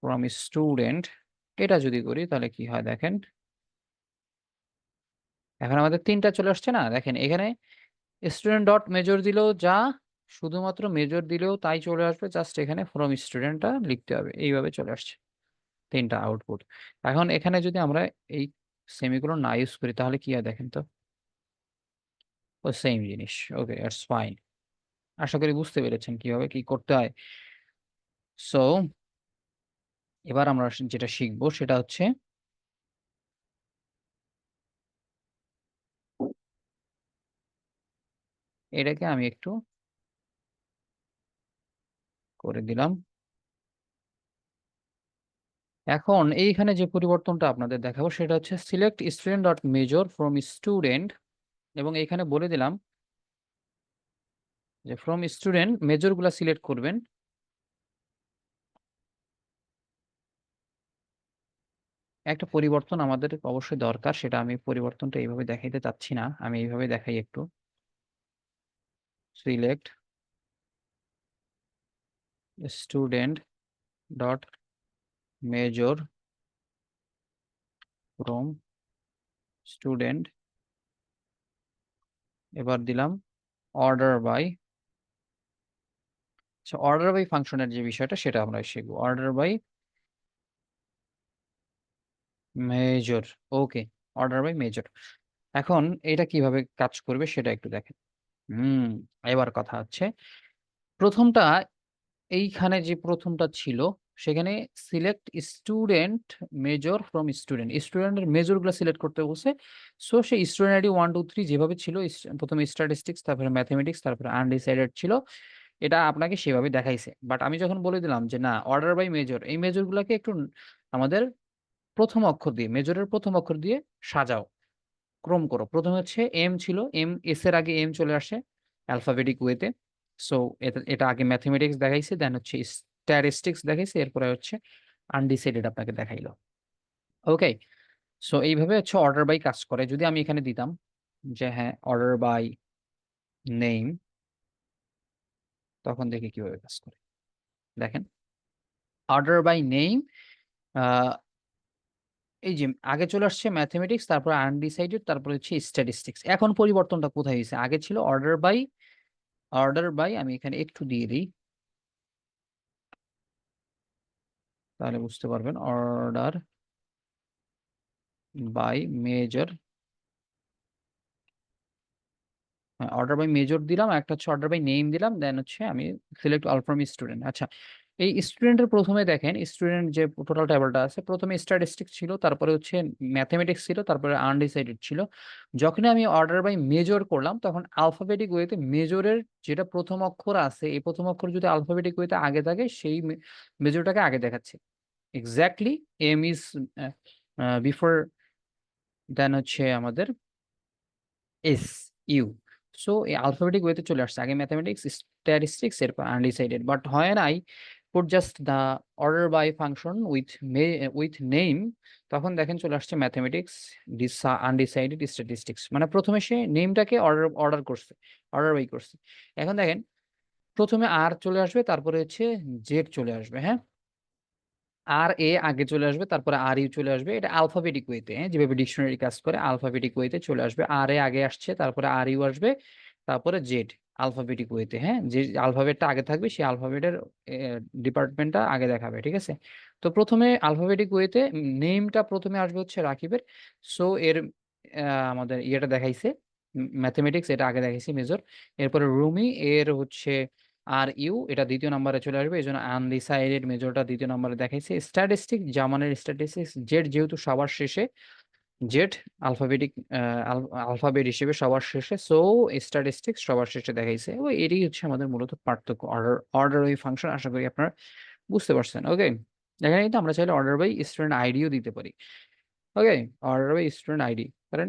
from student. এটা যদি করি তাহলে কি হয় দেখেন, এখন আমাদের তিনটা চলে আসছে না, দেখেন এখানে স্টুডেন্ট ডট মেজর দিলেও যা, শুধুমাত্র মেজর দিলেও তাই চলে আসবে, জাস্ট এখানে ফ্রম স্টুডেন্টটা লিখতে হবে, এইভাবে চলে আসছে তিনটা আউটপুট। এখন এখানে যদি আমরা এই সেমিকোলন না ইউজ করি তাহলে কি হয় দেখেন তো, ও সেম জিনিস। ওকে, ইটস ফাইন। আশা করি বুঝতে পেরেছেন কিভাবে কি করতে হয়। সো এবার আমরা যেটা শিখবো সেটা হচ্ছে, এটাকে আমি একটু করে দিলাম। এখন এইখানে যে পরিবর্তনটা আপনাদের দেখাবো সেটা হচ্ছে select student dot major from student, এবং এখানে বলে দিলাম যে ফ্রম স্টুডেন্ট মেজর গুলা সিলেক্ট করবেন। একটা পরিবর্তন আমাদের অবশ্যই দরকার, সেটা আমি পরিবর্তনটা এইভাবে দেখাইতে চাচ্ছি না, আমি এইভাবে দেখাই একটু। Select student dot major from student, এবার দিলাম অর্ডার বাই। আচ্ছা, অর্ডার বাই ফাংশনের যে বিষয়টা সেটা আমরা শিখবো, order by major. Okay, order by major. এখন এটা কিভাবে কাজ করবে সেটা একটু দেখেন। হুম, এবার কথা হচ্ছে প্রথমটা, এইখানে যে প্রথমটা ছিল সেখানে select student major from student, স্টুডেন্টের মেজর গুলো সিলেক্ট করতে বলছে। সো সেই স্টুডেন্ট আইডি 1 2 3 যেভাবে ছিল, প্রথমে স্ট্যাটিস্টিক্স, তারপরে ম্যাথমেটিক্স, তারপরে আনডিসাইডেড ছিল, এটা আপনাকে সেভাবে দেখাইছে। বাট আমি যখন বলে দিলাম যে না, অর্ডার বাই মেজর, এই মেজর গুলাকে একটু আমাদের প্রথম অক্ষর দিয়ে, মেজরের প্রথম অক্ষর দিয়ে সাজাও, ক্রম করো। প্রথমে হচ্ছে এম ছিল, এম, এস এর আগে এম চলে আসে অ্যালফাবেটিক ওয়েতে। সো এটা এটা আগে ম্যাথমেটিক্স দেখাইছে, দেন হচ্ছে স্ট্যাটিস্টিক্স দেখাইছে, এরপরে হচ্ছে আনডিসাইডেড আপনাকে দেখাইলো। ওকে, সো এইভাবে হচ্ছে অর্ডার বাই কাজ করে। যদি আমি এখানে দিতাম যে হ্যাঁ অর্ডার বাই নেম, তখন দেখি কিভাবে কাজ করে। দেখেন, অর্ডার বাই নেম, এই যে আগে চলে আসছে ম্যাথমেটিক্স, তারপর আনডিসাইডেড, তারপর হচ্ছে স্ট্যাটিস্টিক্স। এখন পরিবর্তনটা কোথায় হয়েছে, আগে ছিল অর্ডার বাই, অর্ডার বাই আমি এখানে একটু দিয়ে দিই তাহলে বুঝতে পারবেন, অর্ডার বাই মেজর। হ্যাঁ, অর্ডার বাই মেজর দিলাম, একটা হচ্ছে অর্ডার বাই নেম দিলাম, দেন হচ্ছে আমি সিলেক্ট অল ফ্রম স্টুডেন্ট। আচ্ছা, এই স্টুডেন্টের প্রথমে দেখেন, স্টুডেন্ট যে টোটাল টেবিলটা আছে, প্রথমে স্ট্যাটিস্টিক্স ছিল, তারপরে হচ্ছে ম্যাথমেটিক্স ছিল, তারপরে আনডিসাইডেড ছিল। যখনই আমি অর্ডার বাই মেজর করলাম তখন আলফাবেটিক ওয়েতে মেজরের যেটা প্রথম অক্ষর আছে, এই প্রথম অক্ষর যদি আলফাবেটিক ওয়েতে আগে থাকে সেই মেজরটাকে আগে দেখাচ্ছে। Exactly M is before, then হচ্ছে আমাদের এস, ইউ। সো এই আলফাবেটিক ওয়েতে চলে আসছে, আগে ম্যাথমেটিক্স, স্ট্যাটিস্টিক্স, এরপর আনডিসাইডেড। বাট হয় নাই put just the order by function with name, তখন দেখেন চলে আসছে ম্যাথমেটিক্স, আনডিসাইডেড, স্ট্যাটিস্টিক্স। মানে প্রথমে সে নেমটাকে অর্ডার অর্ডার করছে, অর্ডার বাই করছে। এখন দেখেন প্রথমে আর চলে আসবে, তারপরে হচ্ছে জেড চলে আসবে। হ্যাঁ, আর এ আগে চলে আসবে, তারপরে আর ইউ চলে আসবে, এটা আলফাবেটিক ওয়েতে, হ্যাঁ, যেভাবে ডিকশনারি কাজ করে আলফাবেটিক ওয়েতে চলে আসবে। আর এ আগে আসছে, তারপরে আর ইউ আসবে, তারপরে জেড আলফাবেটিক ওয়েতে। হ্যাঁ, যে আলফাবেটটা আগে থাকবে সেই আলফাবেটের ডিপার্টমেন্টটা আগে দেখাবে, ঠিক আছে। তো প্রথমে আলফাবেটিক ওয়েতে নেমটা প্রথমে আসবে হচ্ছে রাকিবের। সো এর আমাদের ইয়েটা দেখাইছে ম্যাথমেটিক্স, এটা আগে দেখাইছি মেজর। এরপরে রুমি, এর হচ্ছে আর ইউ, এটা দ্বিতীয় নম্বরে চলে আসবে, এই জন্য আনডিসাইডেড মেজরটা দ্বিতীয় নম্বরে দেখাইছে। স্ট্যাটিস্টিক, জামানের স্ট্যাটিস্টিক্স, জেড যেহেতু সবার শেষে, জেড আলফাবেটিক আলফাবেট হিসেবে সবার শেষে, সো স্ট্যাটিস্টিক্স সবার শেষে দেখাইছে। ও এটাই হচ্ছে আমাদের মূলত পার্থক্য, অর্ডার অর্ডার ওই ফাংশন। আশা করি আপনারা বুঝতে পারছেন। ওকে, এখানে কিন্তু আমরা চাইলে অর্ডার বাই স্টুডেন্ট আইডিও দিতে পারি। ওকে, অর্ডার বাই স্টুডেন্ট আইডি, কারণ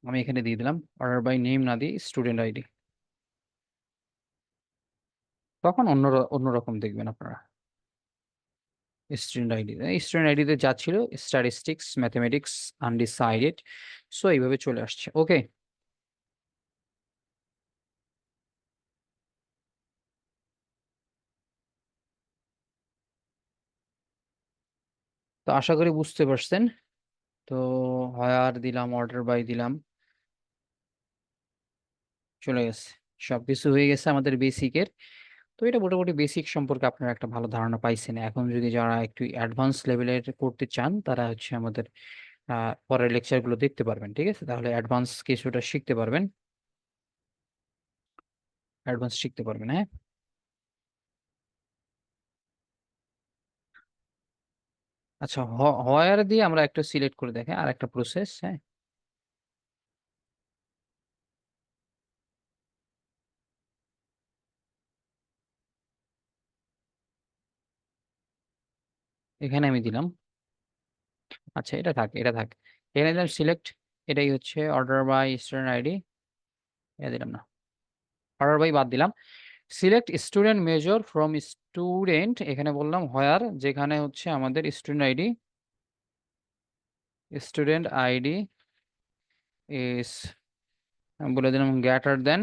আমি এখানে দিয়ে দিলাম অর্ডার বাই নেম না দিয়ে স্টুডেন্ট আইডি, তখন অন্যরকম দেখবেন আপনারা। স্টুডেন্ট আইডি, স্টুডেন্ট আইডিতে যা ছিল স্ট্যাটিস্টিক্স, ম্যাথমেটিক্স, আনডিসাইডেড, সো এইভাবে চলে আসছে। ওকে, তো আশা করি বুঝতে পারছেন। তো হায়ার দিলাম, অর্ডার বাই দিলাম, চলে গেছে, সবকিছু হয়ে গেছে আমাদের বেসিকের। তো এটা মোটামুটি বেসিক সম্পর্কে আপনারা একটা ভালো ধারণা পাইছেন। এখন যদি যারা একটু অ্যাডভান্স লেভেলের করতে চান তারা হচ্ছে আমাদের পরের লেকচারগুলো দেখতে পারবেন, ঠিক আছে? তাহলে অ্যাডভান্স কিছুটা শিখতে পারবেন, অ্যাডভান্স শিখতে পারবেন, হ্যাঁ। আচ্ছা, হয়ার দিয়ে আমরা একটা সিলেক্ট করে দেখেন, আর একটা প্রসেস, হ্যাঁ। এখানে আমি দিলাম, আচ্ছা এটা থাক, এটা থাক। এখানে দিলাম সিলেক্ট, এটাই হচ্ছে অর্ডার বাই স্টুডেন্ট আইডি, এটা দিলাম না, অর্ডার বাই বাদ দিলাম। Select student major from student, এখানে বললাম হয়ার, যেখানে হচ্ছে আমাদের স্টুডেন্ট আইডি, স্টুডেন্ট আইডি ইস, বলে দিলাম গ্রেটার দেন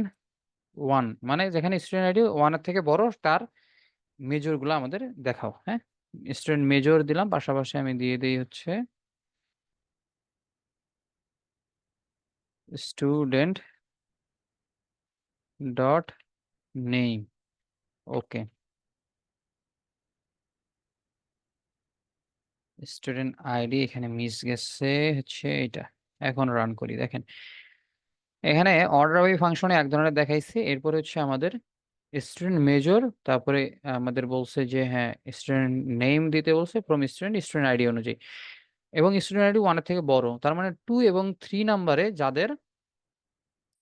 1, মানে যেখানে স্টুডেন্ট আইডি 1-এর থেকে বড় তার মেজর গুলো আমাদের দেখাও, হ্যাঁ। স্টুডেন্ট মেজর দিলাম, পাশাপাশি আমি দিয়ে দিই হচ্ছে স্টুডেন্ট ডট নেম। ওকে, স্টুডেন্ট আইডি এখানে মিস গেছে, হচ্ছে এটা। এখন রান করি, দেখেন এখানে অর্ডার বাই ফাংশনে এক ধরনের দেখাইছে, এরপরে হচ্ছে আমাদের স্টুডেন্ট মেজর, তারপরে আমাদের বলছে যে হ্যাঁ স্টুডেন্ট নেম দিতে বলছে ফ্রম স্টুডেন্ট, স্টুডেন্ট আইডি অনুযায়ী, এবং স্টুডেন্ট আইডি 1-এর থেকে বড়, তার মানে 2 এবং 3 নাম্বারে যাদের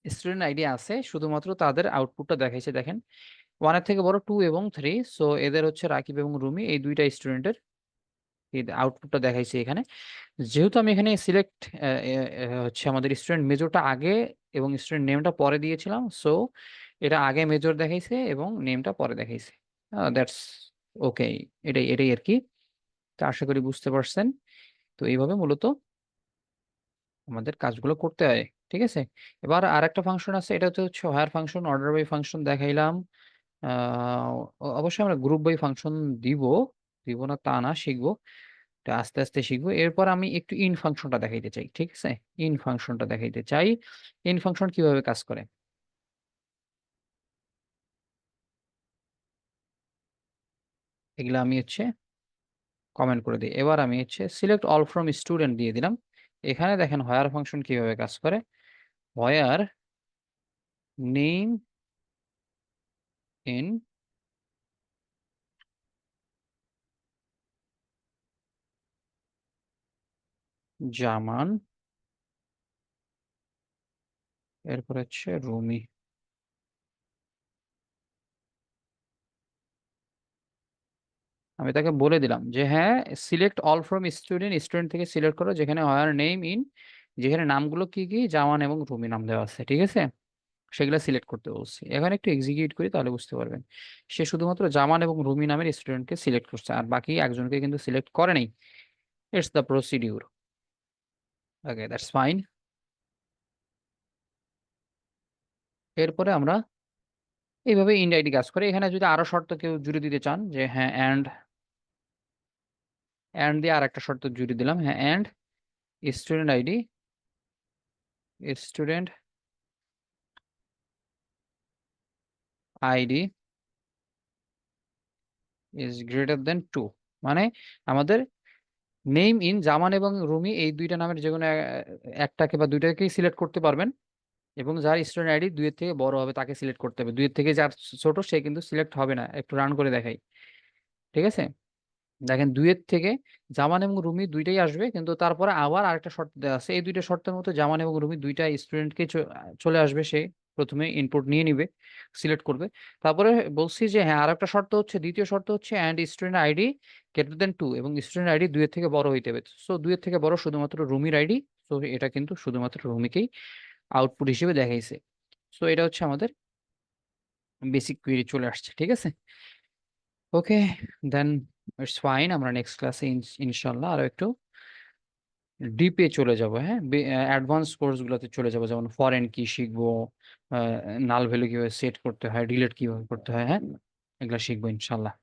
স্টুডেন্ট আইডি আছে শুধুমাত্র তাদের আউটপুটটা দেখাইছে, দেখেন 1-এর থেকে বড় 2 এবং 3, সো এদের হচ্ছে রাকিব এবং রুমি, এই দুইটা স্টুডেন্টের আউটপুটটা দেখাইছে এখানে। যেহেতু আমি এখানে সিলেক্ট হচ্ছে আমাদের স্টুডেন্ট মেজরটা আগে এবং স্টুডেন্ট নেমটা পরে দিয়েছিলাম, সো এটা আগে মেজর দেখাইছে এবং নেমটা পরে দেখাইছে। দ্যাটস ওকে, এটাই এটাই আর কি। তো আশা করি বুঝতে পারছেন। তো এইভাবে মূলত আমাদের কাজগুলো করতে হয়, ঠিক আছে? এবার আর একটা ফাংশন আছে, এটা হচ্ছে higher function, order by function দেখাইলাম। অবশ্যই আমরা গ্রুপ বাই ফাংশন দিব, দিব না তা না, শিখবো, এটা আস্তে আস্তে শিখবো। এরপর আমি একটু ইন ফাংশনটা দেখাইতে চাই, ঠিক আছে? ইন ফাংশনটা দেখাইতে চাই, ইন ফাংশন কিভাবে কাজ করে এগুলা আমি হচ্ছে কমেন্ট করে দিই। এবার আমি হচ্ছে সিলেক্ট অল ফ্রম স্টুডেন্ট দিয়ে দিলাম। এখানে দেখেন হোয়ার ফাংশন কিভাবে কাজ করে, হোয়ার নেম ইন জামান, এরপর হচ্ছে রুমি। আমি তাকে বলে দিলাম যে হ্যাঁ select all from student, student থেকে সিলেক্ট করো যেখানে হোয়ার নেম ইন, যেখানে নামগুলো কি কি জামান এবং রুমি নাম দেওয়া আছে, ঠিক আছে? সেগুলো সিলেক্ট করতে বলছি। এখন একটু এক্সিকিউট করি তাহলে বুঝতে পারবেন। সে শুধুমাত্র জামান এবং রুমি নামের স্টুডেন্টকে সিলেক্ট করছে, আর বাকি একজনকে কিন্তু সিলেক্ট করে নাই। It's the procedure. Okay, that's fine. এরপরে আমরা এইভাবে ইনডাইরেক্টলি কাজ করি। এখানে যদি আরো শর্ত কেউ জুড়ে দিতে চান যে হ্যাঁ অ্যান্ড, অ্যান্ড দিয়ে আর একটা শর্ত জুড়ে দিলাম, হ্যাঁ and student ID, student ID is greater than 2, মানে আমাদের নেম ইন জামান এবং রুমি এই দুইটা নামের যে কোনো একটাকে বা দুইটাকেই সিলেক্ট করতে পারবেন, এবং যার স্টুডেন্ট আইডি 2-এর থেকে বড় হবে তাকে সিলেক্ট করতে হবে। 2-এর থেকে যার ছোট সে কিন্তু সিলেক্ট হবে না। একটু রান করে দেখাই, ঠিক আছে? দেখেন 2-এর থেকে জামান এবং রুমি দুইটাই আসবে, কিন্তু তারপরে আবার আরেকটা শর্ত দেওয়া আছে, এই দুইটা শর্তের মতো জামান এবং রুমি দুইটা স্টুডেন্টকে চলে আসবে, সে প্রথমে ইনপুট নিয়ে নিবে, সিলেক্ট করবে। তারপরে বলছি যে হ্যাঁ আরেকটা শর্ত হচ্ছে, দ্বিতীয় শর্ত হচ্ছে and student ID greater than 2, এবং স্টুডেন্ট আইডি 2-এর থেকে বড় হইতে হবে। সো 2-এর থেকে বড় শুধুমাত্র রুমির আইডি, সো এটা কিন্তু শুধুমাত্র রুমিকেই আউটপুট হিসেবে দেখাইছে। সো এটা হচ্ছে আমাদের বেসিক কুয়েরি চলে আসছে, ঠিক আছে? ওকে, দেন ইটস ফাইন। আমরা নেক্সট ক্লাসে ইনশাআল্লাহ আরো একটু ডিপে চলে যাব, হ্যাঁ? অ্যাডভান্স কোর্সগুলোতে চলে যাব। যেমন ফরেন কি শিখবো, আ নাল ভ্যালু কিভাবে সেট করতে হয়, ডিলিট কিভাবে করতে হয়, হ্যাঁ? এগুলা শিখবো ইনশাআল্লাহ।